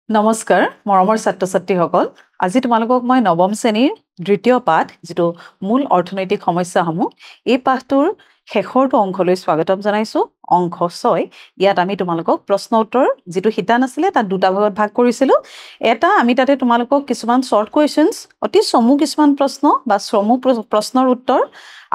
নমস্কাৰ মৰমৰ ছাত্ৰ-ছাত্ৰীসকল আজি তোমালোকক মই নৱম শ্ৰেণীৰ দ্বিতীয় পাঠ যেটো মূল অৰ্থনৈতিক সমস্যাসমূহ এই পাঠটোৰ শেষৰটো অংশলৈ স্বাগতম জনাইছো অংশ 6 ইয়াত আমি তোমালোকক প্ৰশ্ন উত্তৰ যেটো হিতান আছিল তাত দুটা ভাগত ভাগ কৰিছিলো এটা আমি তাতে তোমালোকক কিছুমান শৰ্ট কোৱেশ্চনছ অতি চমু কিছুমান প্ৰশ্ন বা চমু প্ৰশ্নৰ উত্তৰ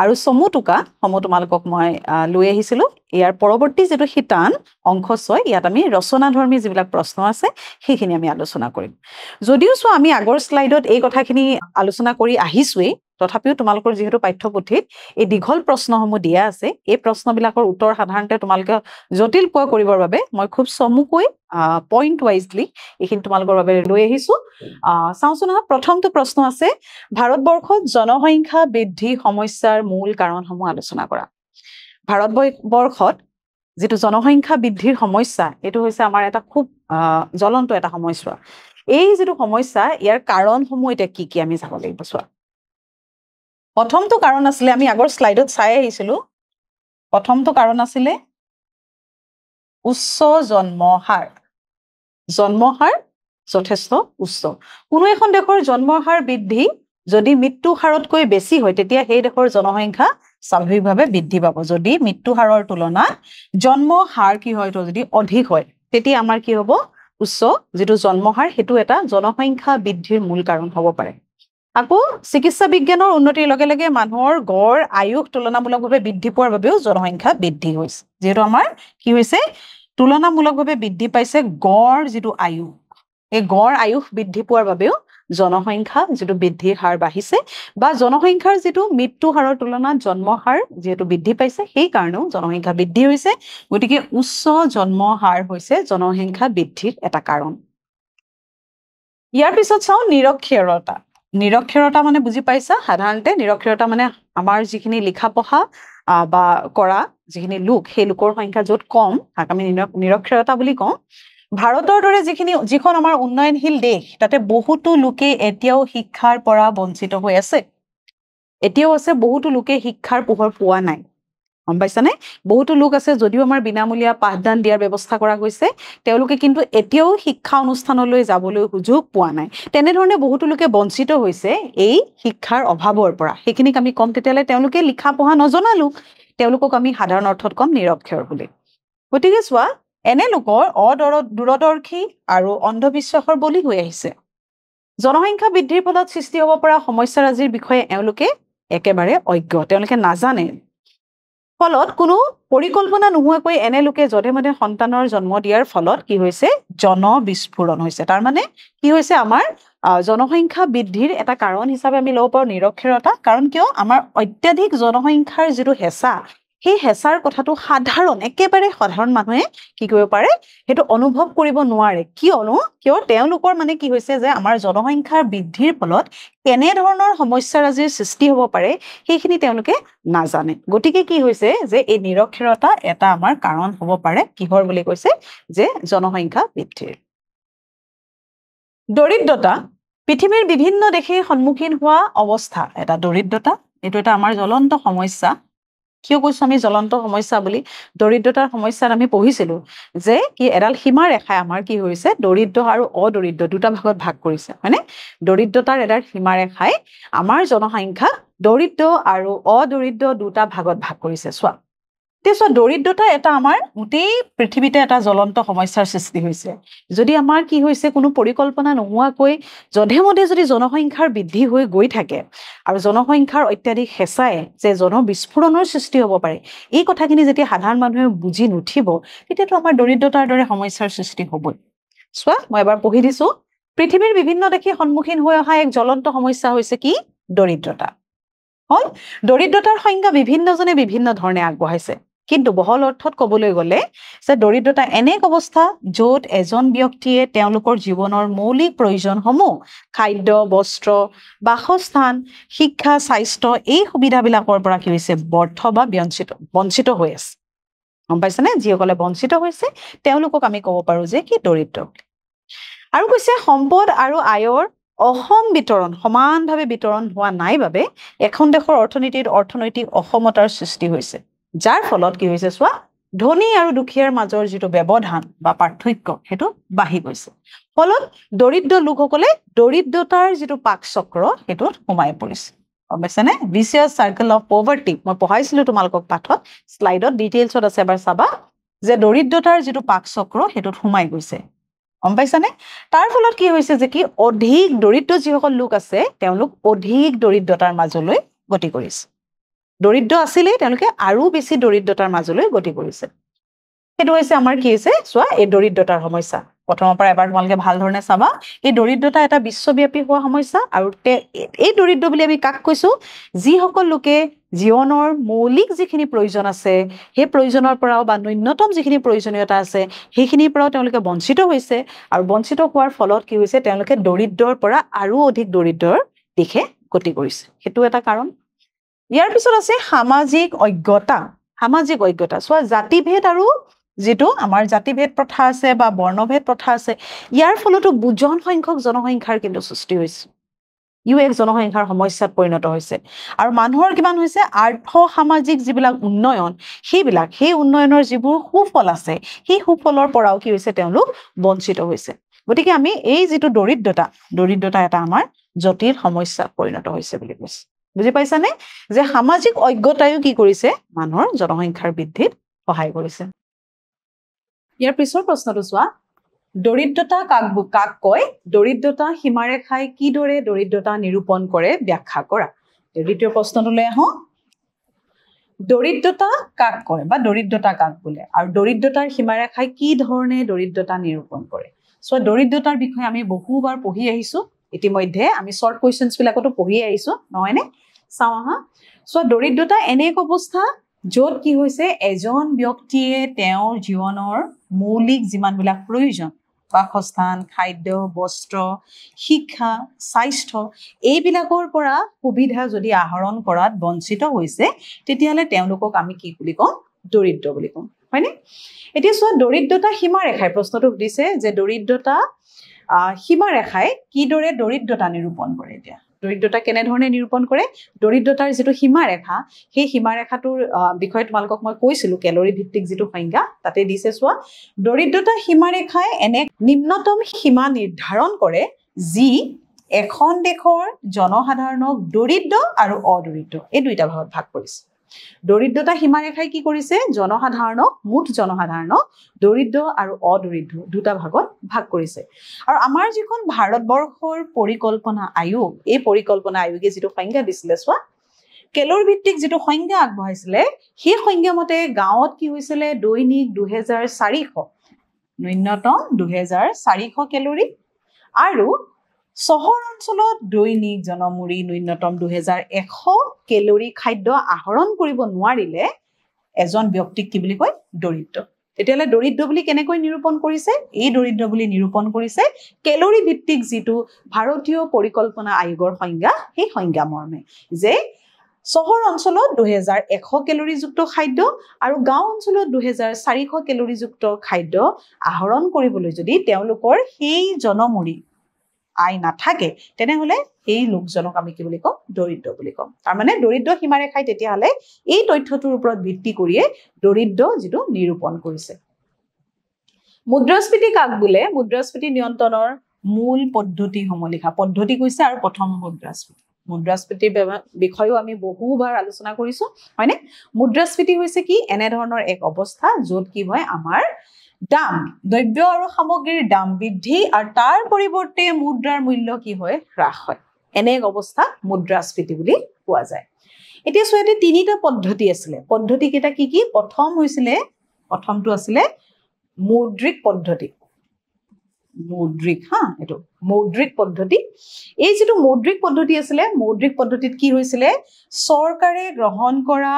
আৰু চমু টুকা সমু তোমালোকক মই লৈ আহিছিলো ইয়াৰ পৰৱৰ্তী যেটো হিতান অংশ 6 ইয়াত আমি ৰচনাধৰ্মী যিবিলাক প্ৰশ্ন আছে সেইখিনি আমি আলোচনা কৰিম যদিও আমি আগৰ স্লাইডত এই কথাখিনি আলোচনা কৰি আহিছোই তথাপিও তোমালোকৰ যেহেতু পাঠ্যপুথিত এই দীঘল প্ৰশ্নসমূহ দিয়া আছে এই প্ৰশ্নবিলাকৰ উত্তৰ সাধাৰণতে তোমালোকে জটিল পোৱা কৰিবৰ বাবে মই খুব চমুকৈ পইণ্ট ওয়াইজলি এইখিনি তোমালোকৰ বাবে লৈ আহিছো চাওঁচোন প্ৰথমটো প্ৰশ্ন আছে ভাৰতবৰ্ষত জনসংখ্যা বৃদ্ধি সমস্যাৰ মূল কাৰণসমূহ আলোচনা কৰা ভাৰতবৰ্ষত যেটো জনসংখ্যা বৃদ্ধিৰ সমস্যা এটো হৈছে আমাৰ এটা খুব জ্বলন্ত এটা সমস্যা এই যেটো সমস্যা ইয়াৰ কাৰণসমূহ এটা কি আমি চাব লাগিব চোৱা প্ৰথমটো কাৰণ আছিল আমি আগৰ স্লাইডত চাই আহিছিলো প্ৰথমটো কাৰণ আছিল উচ্চ জন্মহাৰ যথেষ্ট উচ্চ কোনো এখন দেশৰ জন্মহাৰ বৃদ্ধি যদি মৃত্যু হাৰতকৈ বেছি হয় তেতিয়া সেই দেশৰ জনসংখ্যা স্বাভাৱিকভাৱে বৃদ্ধি পাব যদি মৃত্যু হাৰৰ তুলনাত জন্ম হাৰ কি হয় তো যদি অধিক হয় তেতিয়া আমাৰ কি হ'ব উচ্চ যেটো জন্মহাৰ হেতু এটা জনসংখ্যা বৃদ্ধিৰ মূল কাৰণ হ'ব পাৰে আকৌ চিকিৎসা বিজ্ঞানৰ উন্নতিৰ লগে লগে মানুহৰ গড় আয়ুস তুলনামূলকভাৱে বৃদ্ধি পোৱাৰ বাবেও জনসংখ্যা বৃদ্ধি হৈছে যেটো আমাৰ কি হৈছে তুলনামূলকভাৱে বৃদ্ধি পাইছে গড় যেটো আয়ুস এই গড় আয়ুস বৃদ্ধি পোৱাৰ বাবেও জনসংখ্যা যেটো বৃদ্ধিৰ হাৰ বাঢ়িছে বা জনসংখ্যাৰ যেটো মৃত্যু হাৰৰ তুলনাত জন্ম হাৰ যেটো বৃদ্ধি পাইছে সেই কাৰণেও জনসংখ্যা বৃদ্ধি হৈছে গতিকে উচ্চ জন্ম হাৰ হৈছে জনসংখ্যা বৃদ্ধিৰ এটা কাৰণ ইয়াৰ পিছত চাও নিৰক্ষৰতা মানে বুজি পাইছা সাধাৰণতে নিৰক্ষৰতা মানে আমাৰ যিখিনি লিখা পঢ়া বা কৰা যিখিনি লোক সেই লোকৰ সংখ্যা যত কম তাক আমি নিৰক্ষৰতা বুলি কওঁ ভাৰতৰ দৰে যিখন আমাৰ উন্নয়নশীল দেশ তাতে বহুতো লোকে এতিয়াও শিক্ষাৰ পৰা বঞ্চিত হৈ আছে এতিয়াও আছে বহুতো লোকে শিক্ষাৰ পোহৰ পোৱা নাই গম পাইছানে বহুতো লোক আছে যদিও আমাৰ বিনামূলীয়া পাঠদান দিয়াৰ ব্যৱস্থা কৰা গৈছে তেওঁলোকে কিন্তু এতিয়াও শিক্ষা অনুষ্ঠানলৈ যাবলৈ সুযোগ পোৱা নাই তেনে ধৰণে বহুতো লোকে বঞ্চিত হৈছে এই শিক্ষাৰ অভাৱৰ পৰা সেইখিনিক আমি কম তেতিয়ালে তেওঁলোকে লিখা পঢ়া নজনা লোক তেওঁলোকক আমি সাধাৰণ অৰ্থত কম নিৰক্ষৰ বুলি গতিকে চোৱা এনে লোকৰ দূৰদৰ্শী আৰু অন্ধবিশ্বাসৰ বলি হৈ আহিছে জনসংখ্যা বৃদ্ধিৰ ফলত সৃষ্টি হ'ব পৰা সমস্যাৰাজিৰ বিষয়ে এওঁলোকে একেবাৰে অজ্ঞ তেওঁলোকে নাজানে ফলত কোনো পৰিকল্পনা নোহোৱাকৈ এনে লোকে জধে-মধে সন্তানৰ জন্ম দিয়াৰ ফলত কি হৈছে জন বিস্ফোৰণ হৈছে তাৰ মানে কি হৈছে আমাৰ জনসংখ্যা বৃদ্ধিৰ এটা কাৰণ হিচাপে আমি লব পাৰো নিৰক্ষৰতা কাৰণ কিয় আমাৰ অত্যাধিক জনসংখ্যাৰ যেটো হেঁচা সেই হেঁচাৰ কথাটো একেবাৰে সাধাৰণ মানুহে কি কৰিব পাৰে হেতু অনুভৱ কৰিব নোৱাৰে কিয় তেওঁলোকৰ মানে কি হৈছে যে আমাৰ জনসংখ্যাৰ বৃদ্ধিৰ ফলত কেনে ধৰণৰ সমস্যাৰাজিৰ সৃষ্টি হ'ব পাৰে সেইখিনি তেওঁলোকে নাজানে গতিকে কি হৈছে যে এই নিৰক্ষৰতা এটা আমাৰ কাৰণ হ'ব পাৰে কিহৰ বুলি কৈছে যে জনসংখ্যা বৃদ্ধিৰ দৰিদ্ৰতা পৃথিৱীৰ বিভিন্ন দেশে সন্মুখীন হোৱা অৱস্থা এটা দৰিদ্ৰতা এটো এটা আমাৰ জ্বলন্ত সমস্যা কিয় কৈছো আমি জ্বলন্ত সমস্যা বুলি দৰিদ্ৰতাৰ সমস্যাত আমি পঢ়িছিলো যে কি এডাল সীমা ৰেখাই আমাৰ কি হৈছে দৰিদ্ৰ আৰু অদৰিদ্ৰ দুটা ভাগত ভাগ কৰিছে মানে দৰিদ্ৰতাৰ এডাল সীমা ৰেখাই আমাৰ জনসংখ্যা দৰিদ্ৰ আৰু অদৰিদ্ৰ দুটা ভাগত ভাগ কৰিছে চোৱা তেছো দৰিদ্ৰতা এটা আমাৰ গোটেই পৃথিৱীতে এটা জ্বলন্ত সমস্যাৰ সৃষ্টি হৈছে যদি আমাৰ কি হৈছে কোনো পৰিকল্পনা নোহোৱাকৈ জধে-মধে যদি জনসংখ্যাৰ বৃদ্ধি হৈ গৈ থাকে আৰু জনসংখ্যাৰ অত্যাধিক হেঁচাই যে জনবিস্ফোৰণৰ সৃষ্টি হ'ব পাৰে এই কথাখিনি যেতিয়া সাধাৰণ মানুহে বুজি নুঠিব তেতিয়াতো আমাৰ দৰিদ্ৰতাৰ দৰে সমস্যাৰ সৃষ্টি হ'বই চোৱা মই এবাৰ পঢ়ি দিছো পৃথিৱীৰ বিভিন্ন দেশে সন্মুখীন হৈ অহা এক জ্বলন্ত সমস্যা হৈছে কি দৰিদ্ৰতা হল দৰিদ্ৰতাৰ সংজ্ঞা বিভিন্নজনে বিভিন্ন ধৰণে আগবঢ়াইছে কিন্তু বহল অৰ্থত ক'বলৈ গ'লে যে দৰিদ্ৰতা এনে এক অৱস্থা য'ত এজন ব্যক্তিয়ে তেওঁলোকৰ জীৱনৰ মৌলিক প্ৰয়োজনসমূহ খাদ্য বস্ত্ৰ বাসস্থান শিক্ষা স্বাস্থ্য এই সুবিধাবিলাকৰ পৰা কি হৈছে বৰ্থ বা বঞ্চিত হৈ আছে গম পাইছানে যিসকলে বঞ্চিত হৈছে তেওঁলোকক আমি ক'ব পাৰো যে কি দৰিদ্ৰ আৰু কৈছে সম্পদ আৰু আয়ৰ সমানভাৱে বিতৰণ হোৱা নাই বাবে এখন দেশৰ অৰ্থনৈতিক অসমতাৰ সৃষ্টি হৈছে যাৰ ফলত কি হৈছে চোৱা ধনী আৰু দুখীয়াৰ মাজৰ যিটো ব্যৱধান বা পাৰ্থক্য সেইটো বাঢ়ি গৈছে ফলত দৰিদ্ৰ লোকসকলে দৰিদ্ৰতাৰ যিটো পাক চক্ৰ সেইটোত সোমাই পৰিছে গম পাইছানে vicious circle of poverty মই পঢ়াইছিলো তোমালোকক পাঠত স্লাইডত ডিটেইলছত আছে এবাৰ চাবা যে দৰিদ্ৰতাৰ যিটো পাক চক্ৰ সেইটোত সোমাই গৈছে গম পাইছানে তাৰ ফলত কি হৈছে যে কি অধিক দৰিদ্ৰ যিসকল লোক আছে তেওঁলোক অধিক দৰিদ্ৰতাৰ মাজলৈ গতি কৰিছে দৰিদ্ৰ আছিলে তেওঁলোকে আৰু বেছি দৰিদ্ৰতাৰ মাজলৈ গতি কৰিছে সেইটো হৈছে আমাৰ কি হৈছে চোৱা এই দৰিদ্ৰতাৰ সমস্যা প্ৰথমৰ পৰা এবাৰ তোমালোকে ভাল ধৰণে চাবা এই দৰিদ্ৰতা এটা বিশ্বব্যাপী হোৱা সমস্যা আৰু এই দৰিদ্ৰ বুলি আমি কাক কৈছো যিসকল লোকে জীৱনৰ মৌলিক যিখিনি প্ৰয়োজন আছে সেই প্ৰয়োজনৰ পৰাও বা ন্যূনতম যিখিনি প্ৰয়োজনীয়তা আছে সেইখিনিৰ পৰাও তেওঁলোকে বঞ্চিত হৈছে আৰু বঞ্চিত হোৱাৰ ফলত কি হৈছে তেওঁলোকে দৰিদ্ৰৰ পৰা আৰু অধিক দৰিদ্ৰৰ দিশে গতি কৰিছে সেইটো এটা কাৰণ ইয়াৰ পিছত আছে সামাজিক অজ্ঞতা চোৱা জাতিভেদ আৰু যেটো আমাৰ জাতিভেদ প্ৰথা আছে বা বৰ্ণভেদ প্ৰথা আছে ইয়াৰ ফলতো বুজন সংখ্যক জনসংখ্যাৰ কিন্তু সৃষ্টি হৈছে ইউ এক জনসংখ্যাৰ সমস্যাত পৰিণত হৈছে আৰু মানুহৰ কিমান হৈছে আৰ্থ সামাজিক যিবিলাক উন্নয়ন সেই উন্নয়নৰ যিবোৰ সুফল আছে সেই সুফলৰ পৰাও কি হৈছে তেওঁলোক বঞ্চিত হৈছে গতিকে আমি এই যিটো দৰিদ্ৰতা এটা আমাৰ জটিল সমস্যাত পৰিণত হৈছে বুলি কৈছে বুজি পাইছানে যে সামাজিক অজ্ঞতায়ও কি কৰিছে মানুহৰ জনসংখ্যাৰ বৃদ্ধিত সহায় কৰিছে ইয়াৰ পিছৰ প্ৰশ্নটো চোৱা দৰিদ্ৰতা কাক কয় দৰিদ্ৰতা সীমাৰেখাই কিদৰে দৰিদ্ৰতা নিৰূপণ কৰে ব্যাখ্যা কৰা দ্বিতীয় প্ৰশ্নটোলৈ আহোঁ দৰিদ্ৰতা কাক কয় বা দৰিদ্ৰতা কাক বোলে আৰু দৰিদ্ৰতাৰ সীমাৰেখাই কি ধৰণে দৰিদ্ৰতা নিৰূপণ কৰে সো দৰিদ্ৰতাৰ বিষয়ে আমি বহুবাৰ পঢ়ি আহিছো ইতিমধ্যে আমি শৰ্ট কোৱেশ্চনছ বিলাকতো পঢ়ি আহিছো নহয়নে চাও আহা সো দৰিদ্ৰতা এনে এক অৱস্থা য'ত কি হৈছে এজন ব্যক্তিয়ে তেওঁৰ জীৱনৰ মৌলিক যিমানবিলাক প্ৰয়োজন বাসস্থান খাদ্য বস্ত্ৰ শিক্ষা স্বাস্থ্য এইবিলাকৰ পৰা সুবিধা যদি আহৰণ কৰাত বঞ্চিত হৈছে তেতিয়ালে তেওঁলোকক আমি কি বুলি কম দৰিদ্ৰ বুলি কম হয়নে এতিয়া চোৱা দৰিদ্ৰতা সীমাৰেখাই প্ৰশ্নটো সুধিছে যে দৰিদ্ৰতা সীমাৰেখাই কিদৰে দৰিদ্ৰতা নিৰূপণ কৰে এতিয়া দৰিদ্ৰতা কেনে ধৰণে নিৰূপণ কৰে দৰিদ্ৰতাৰ যেটো সীমাৰেখা সেই সীমাৰেখাটোৰ বিষয়ে তোমালোকক মই কৈছিলো ক্যালোৰি ভিত্তিক যেটো সংজ্ঞা তাতে দিছে চোৱা দৰিদ্ৰতা সীমাৰেখাই এনে নিম্নতম সীমা নিৰ্ধাৰণ কৰে যি এখন দেশৰ জনসাধাৰণক দৰিদ্ৰ আৰু অদৰিদ্ৰ এই দুইটা ভাগত ভাগ কৰিছে দৰিদ্ৰতা সীমাৰেখাই কি কৰিছে জনসাধাৰণক মুঠ জনসাধাৰণক দৰিদ্ৰ আৰু অদৰিদ্ৰ দুটা ভাগত ভাগ কৰিছে আৰু আমাৰ যিখন ভাৰতবৰ্ষৰ পৰিকল্পনা আয়োগ এই পৰিকল্পনা আয়োগে যেটো সংজ্ঞা দিছিলে চোৱা ক্যালোৰি ভিত্তিক যেটো সংজ্ঞা আগবঢ়াইছিলে সেই সংজ্ঞা মতে গাঁৱত কি হৈছিলে দৈনিক 2400 ন্যূনতম 2400 ক্যালোৰি আৰু চহৰ অঞ্চলত দৈনিক জনমূৰি ন্যূনতম 2100 ক্যালোৰি খাদ্য আহৰণ কৰিব নোৱাৰিলে এজন ব্যক্তিক কি বুলি কয় দৰিদ্ৰ এতিয়ালে দৰিদ্ৰ বুলি কেনেকৈ নিৰূপণ কৰিছে এই দৰিদ্ৰ বুলি নিৰূপণ কৰিছে ক্যালোৰি ভিত্তিক যেটো ভাৰতীয় পৰিকল্পনা আয়োগৰ সংজ্ঞা সেই সংজ্ঞা মৰ্মে যে চহৰ অঞ্চলত 2100 ক্যালোৰি যুক্ত খাদ্য আৰু গাঁও অঞ্চলত 2400 ক্যালোৰি যুক্ত খাদ্য আহৰণ কৰিবলৈ যদি তেওঁলোকৰ সেই জনমূৰি আই নাথাকে তেনেহলে এই লোকজনক আমি কি বুলি কম দৰিদ্ৰ বুলি কম তাৰ মানে দৰিদ্ৰ সীমাৰেখাই তেতিয়া হলে এই তথ্যটোৰ ওপৰত ভিত্তি কৰিয়ে দৰিদ্ৰ যেটো নিৰূপণ কৰিছে মুদ্ৰাস্ফীতি কাক বোলে মুদ্ৰাস্ফীতি নিয়ন্ত্ৰণৰ মূল পদ্ধতি সমলিখা পদ্ধতি কৈছে আৰু প্ৰথম মুদ্ৰাস্ফীতিৰ বিষয়ও আমি বহুবাৰ আলোচনা কৰিছো হয়নে মুদ্ৰাস্ফীতি হৈছে কি এনে ধৰণৰ এক অৱস্থা য'ত কি হয় আমাৰ দাম দ্ৰব্য আৰু সামগ্ৰীৰ দাম বৃদ্ধি আৰু তাৰ পৰিৱৰ্তে মুদ্ৰাৰ মূল্য কি হয় হ্ৰাস হয় এনে এক অৱস্থা মুদ্ৰাস্ফীতি বুলি কোৱা যায় এতিয়া সোয়াতে তিনিটা পদ্ধতি আছিল পদ্ধতি কেটা কি প্ৰথমটো আছিল মৌদ্ৰিক পদ্ধতি মৌদ্ৰিক পদ্ধতি এই যেটো মৌদ্ৰিক পদ্ধতি আছিল মৌদ্ৰিক পদ্ধতিত কি হৈছিল চৰকাৰে গ্ৰহণ কৰা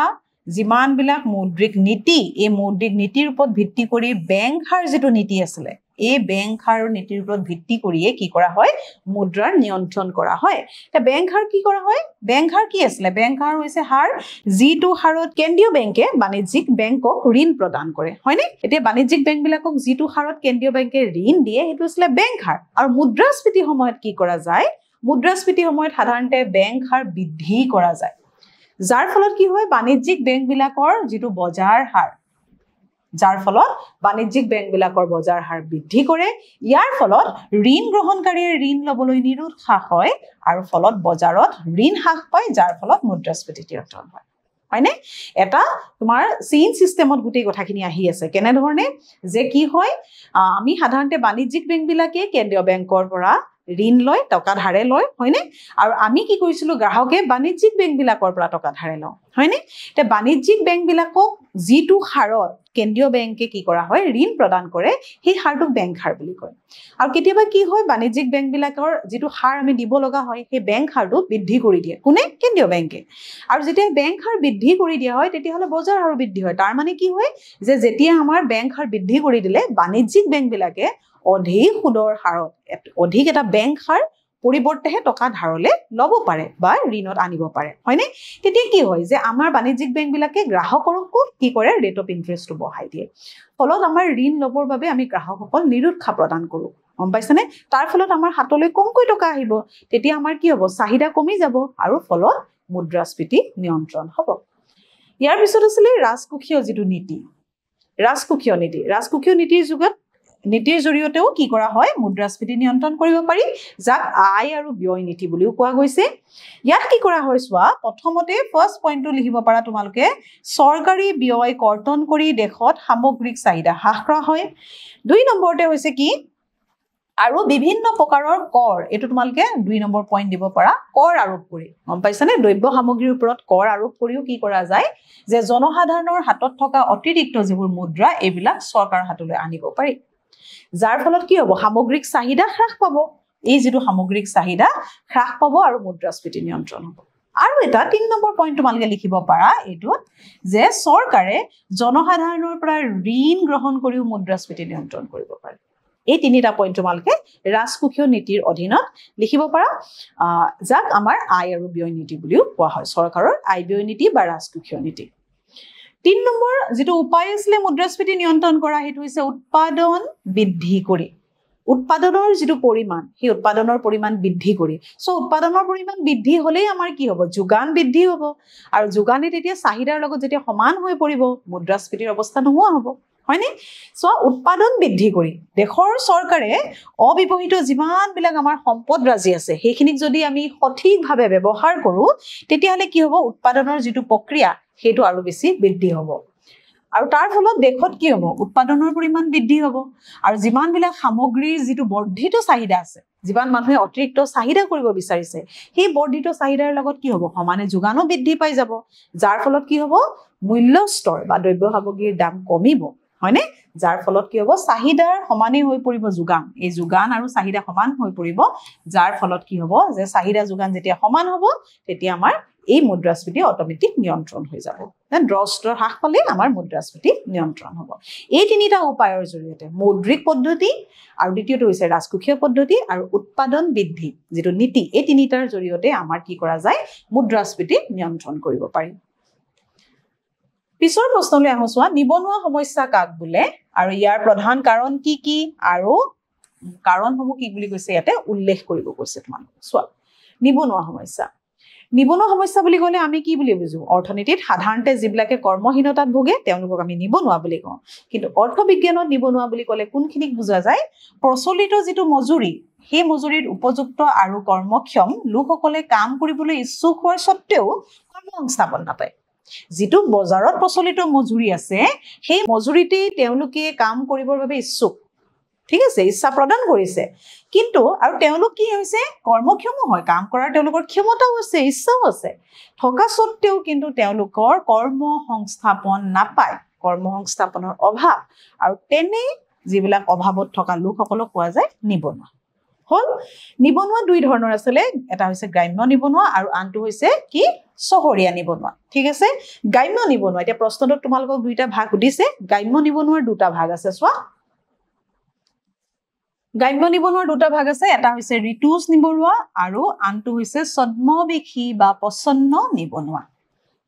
যিমান বিলাক মৌদ্ৰিক নীতি এই মৌদ্ৰিক নীতিৰ ওপৰত ভিত্তি কৰি বেংক হাৰ যেটো নীতি আছিল এই বেংক হাৰৰ নীতিৰ ওপৰত ভিত্তি কৰিয়ে কি কৰা হয় মুদ্ৰাৰ নিয়ন্ত্ৰণ কৰা হয় তে বেংক হাৰ কি কৰা হয় বেংক হাৰ কি আছিল বেংক হাৰ হৈছে হাৰ যিটো হাৰত কেন্দ্ৰীয় বেংকে বাণিজ্যিক বেংকক ঋণ প্ৰদান কৰে হয়নে এতিয়া বাণিজ্যিক বেংক বিলাকক যিটো হাৰত কেন্দ্ৰীয় বেংকে ঋণ দিয়ে হেতু আছিল বেংক হাৰ আৰু মুদ্ৰাস্ফীতি সময়ত কি কৰা যায় মুদ্ৰাস্ফীতি সময়ত সাধাৰণতে বেংক হাৰ বৃদ্ধি কৰা যায় যাৰ ফলত কি হয় বাণিজ্যিক বেংক বিলাকৰ যেটো বজাৰ হাৰ যাৰ ফলত বাণিজ্যিক বেংকবিলাকৰ বজাৰ হাৰ বৃদ্ধি কৰে ইয়াৰ ফলত ঋণ গ্ৰহণকাৰীয়ে ঋণ লবলৈ নিৰুৎসাহ হয় আৰু ফলত বজাৰত ঋণ হ্ৰাস পায় যাৰ ফলত মুদ্ৰাস্ফীতি নিয়ন্ত্ৰণ হয় হয়নে এটা তোমাৰ চেইন সিস্টেমত গুটেই কথাখিনি আহি আছে কেনে ধৰণে যে কি হয় আমি সাধাৰণতে বাণিজ্যিক বেংকবিলাকে কেন্দ্ৰীয় বেংকৰ পৰা ঋণ লয় টকা ধাৰে লয় হয়নে আৰু আমি কি কৰিছিলো গ্ৰাহকে বাণিজ্যিক বেংকবিলাকৰ পৰা টকা ধাৰে লওঁ হয়নে তে বাণিজ্যিক বেংকবিলাকক যিটো হাৰত কেন্দ্ৰীয় বেংকে কি কৰা হয় ঋণ প্ৰদান কৰে সেই হাৰটোক বেংক হাৰ বুলি কয় আৰু কেতিয়াবা কি হয় বাণিজ্যিক বেংকবিলাকৰ যিটো হাৰ আমি দিব লগা হয় সেই বেংক হাৰটো বৃদ্ধি কৰি দিয়ে কোনে কেন্দ্ৰীয় বেংকে আৰু যেতিয়া বেংক হাৰ বৃদ্ধি কৰি দিয়া হয় তেতিয়াহলে বজাৰ হাৰ বৃদ্ধি হয় তাৰ মানে কি হয় যে যেতিয়া আমাৰ বেংক হাৰ বৃদ্ধি কৰি দিলে বাণিজ্যিক বেংকবিলাকে অধিক সুদৰ হাৰত অধিক এটা বেংক হাৰ পৰিৱৰ্তেহে টকা ধাৰলে লব পাৰে বা ঋণত আনিব পাৰে হয়নে তেতিয়া কি হয় যে আমাৰ বাণিজ্যিক বেংকবিলাকে গ্ৰাহকৰকো কি কৰে ৰেট অফ ইন্টাৰেষ্টটো বঢ়াই দিয়ে ফলত আমাৰ ঋণ লবৰ বাবে আমি গ্ৰাহকসকল নিৰুৎসাহ প্ৰদান কৰো গম পাইছানে তাৰ ফলত আমাৰ হাতলৈ কমকৈ টকা আহিব তেতিয়া আমাৰ কি হ'ব চাহিদা কমি যাব আৰু ফলত মুদ্ৰাস্ফীতি নিয়ন্ত্ৰণ হ'ব ইয়াৰ পিছত আছিল ৰাজকোষীয় যিটো নীতি ৰাজকোষীয় নীতিৰ যুগত নীতিৰ জৰিয়তেও কি কৰা হয় মুদ্ৰাস্ফীতি নিয়ন্ত্ৰণ কৰিব পাৰি যাক আয় আৰু ব্যয় নীতি বুলিও কোৱা গৈছে ইয়াত কি কৰা হয় চোৱা প্ৰথমতে ফাৰ্স্ট পইণ্টটো লিখিব পাৰা তোমালোকে চৰকাৰী ব্যয় কৰ্তন কৰি দেশত সামগ্ৰিক চাহিদা হ্ৰাস কৰা হয় 2 নম্বৰতে হৈছে কি আৰু বিভিন্ন প্ৰকাৰৰ কৰ এটো তোমালোকে 2 নম্বৰ পইণ্ট দিব পাৰা কৰ আৰোপ কৰি গম পাইছানে দ্ৰব্য সামগ্ৰীৰ ওপৰত কৰ আৰোপ কৰিও কি কৰা যায় যে জনসাধাৰণৰ হাতত থকা অতিৰিক্ত যিবোৰ মুদ্ৰা এইবিলাক চৰকাৰৰ হাতলৈ আনিব পাৰি যাৰ ফলত কি হ'ব সামগ্ৰিক চাহিদা হ্ৰাস পাব এই যেটো সামগ্ৰিক চাহিদা হ্ৰাস পাব আৰু মুদ্ৰাস্ফীতি নিয়ন্ত্ৰণ হ'ব আৰু এটা 3 নম্বৰ পইণ্ট তোমালোকে লিখিব পাৰা এটো যে চৰকাৰে জনসাধাৰণৰ পৰা ঋণ গ্ৰহণ কৰিও মুদ্ৰাস্ফীতি নিয়ন্ত্ৰণ কৰিব পাৰে এই তিনিটা পইণ্ট তোমালোকে ৰাজকোষীয় নীতিৰ অধীনত লিখিব পাৰা যাক আমাৰ আয় আৰু ব্যয় নীতি বুলিও কোৱা হয় চৰকাৰৰ আয় ব্যয় নীতি বা ৰাজকোষীয় নীতি 3 নম্বৰ যেটো উপায় আছিল মুদ্ৰাস্ফীতি নিয়ন্ত্ৰণ কৰা হেতু হৈছে উৎপাদন বৃদ্ধি কৰি উৎপাদনৰ যেটো পৰিমাণ সেই উৎপাদনৰ পৰিমাণ বৃদ্ধি কৰি সো উৎপাদনৰ পৰিমাণ বৃদ্ধি হলেই আমাৰ কি হ'ব যোগান বৃদ্ধি হ'ব আৰু যোগানে তেতিয়া চাহিদাৰ লগত যেতিয়া সমান হৈ পৰিব মুদ্ৰাস্ফীতিৰ অৱস্থা নোহোৱা হ'ব হয়নে সো উৎপাদন বৃদ্ধি কৰি দেশৰ চৰকাৰে অবিবহিত যিমান বিলাক আমাৰ সম্পদ ৰাজি আছে সেইখিনিক যদি আমি সঠিকভাৱে ব্যৱহাৰ কৰো তেতিয়াহলে কি হ'ব উৎপাদনৰ যেটো প্ৰক্ৰিয়া হেতু আৰু বেছি বৃদ্ধি হ'ব আৰু তাৰ ফলত দেশত কি হ'ব উৎপাদনৰ পৰিমাণ বৃদ্ধি হ'ব আৰু যিমান বিলাক সামগ্ৰীৰ যেটো বৰ্ধিত চাহিদা আছে যিমান মানুহে অতিৰিক্ত চাহিদা কৰিব বিচাৰিছে সেই বৰ্ধিত চাহিদাৰ লগত কি হ'ব সমানে যোগানো বৃদ্ধি পাই যাব যাৰ ফলত কি হ'ব মূল্য স্তৰ বা দ্ৰব্য সামগ্ৰীৰ দাম কমিব হয়নে যাৰ ফলত কি হ'ব চাহিদাৰ সমানে হৈ পৰিব যোগান এই যোগান আৰু চাহিদা সমান হৈ পৰিব যাৰ ফলত কি হ'ব যে চাহিদা যোগান যেতিয়া সমান হ'ব তেতিয়া আমাৰ এই মুদ্ৰাস্ফীতি অটোমেটিক নিয়ন্ত্ৰণ হৈ যাব দেন ড্ৰস্তৰ হ্ৰাস পালে আমাৰ মুদ্ৰাস্ফীতি নিয়ন্ত্ৰণ হ'ব এই তিনিটা উপায়ৰ জৰিয়তে মৌদ্ৰিক পদ্ধতি আৰু দ্বিতীয়টো হৈছে ৰাজকোষীয় পদ্ধতি আৰু উৎপাদন বৃদ্ধি যেটো নীতি এই তিনিটাৰ জৰিয়তে আমাৰ কি কৰা যায় মুদ্ৰাস্ফীতি নিয়ন্ত্ৰণ কৰিব পাৰি পিছৰ প্ৰশ্নলৈ আহো চোৱা নিবনুৱা সমস্যা কাক বোলে আৰু ইয়াৰ প্ৰধান কাৰণ কি আৰু কাৰণসমূহ কি বুলি কৈছে ইয়াতে উল্লেখ কৰিব কৈছে তোমালোক চোৱা নিবনুৱা সমস্যা বুলি ক'লে আমি কি বুলি বুজো অৰ্থনীতিত সাধাৰণতে যিবিলাকে কৰ্মহীনতাত ভোগে তেওঁলোকক আমি নিবনুৱা বুলি কওঁ কিন্তু অৰ্থবিজ্ঞানত নিবনুৱা বুলি ক'লে কোনখিনিক বুজা যায় প্ৰচলিত যেটো মজুৰি সেই মজুৰিৰ উপযুক্ত আৰু কৰ্মক্ষম লোকসকলে কাম কৰিবলৈ ইচ্ছুক হোৱাৰ সত্ত্বেও কৰ্মসংস্থাপন নাপায় যেটো বজাৰত প্ৰচলিত মজুৰি আছে সেই মজুৰিতে তেওঁলোকে কাম কৰিবৰ বাবে ইচ্ছুক ঠিক আছে ইচ্ছা প্ৰদান কৰিছে কিন্তু আৰু তেওঁলোক কি হৈছে কৰ্মক্ষম হয় কাম কৰাৰ তেওঁলোকৰ ক্ষমতাও আছে ইচ্ছাও আছে থকা সত্ত্বেও কিন্তু তেওঁলোকৰ কৰ্মসংস্থাপন নাপায় কৰ্মসংস্থাপনৰ অভাৱ আৰু তেনে যিবিলাক অভাৱত থকা লোকসকলক কোৱা যায় নিবনুৱা হল নিবনুৱা দুই ধৰণৰ আছিল এটা হৈছে গ্ৰাম্য নিবনুৱা আৰু আনটো হৈছে কি চহৰীয়া নিবনুৱা ঠিক আছে গ্ৰাম্য নিবনুৱা এতিয়া প্ৰশ্নটোত তোমালোকক দুইটা ভাগ দিছে গ্ৰাম্য নিবনুৱাৰ দুটা ভাগ আছে চোৱা গ্ৰাম্য নিবনুৱাৰ দুটা ভাগ আছে এটা হৈছে ঋতুজ নিবনুৱা আৰু আনটো হৈছে ছদ্মবেশী বা প্ৰচ্ছন্ন নিবনুৱা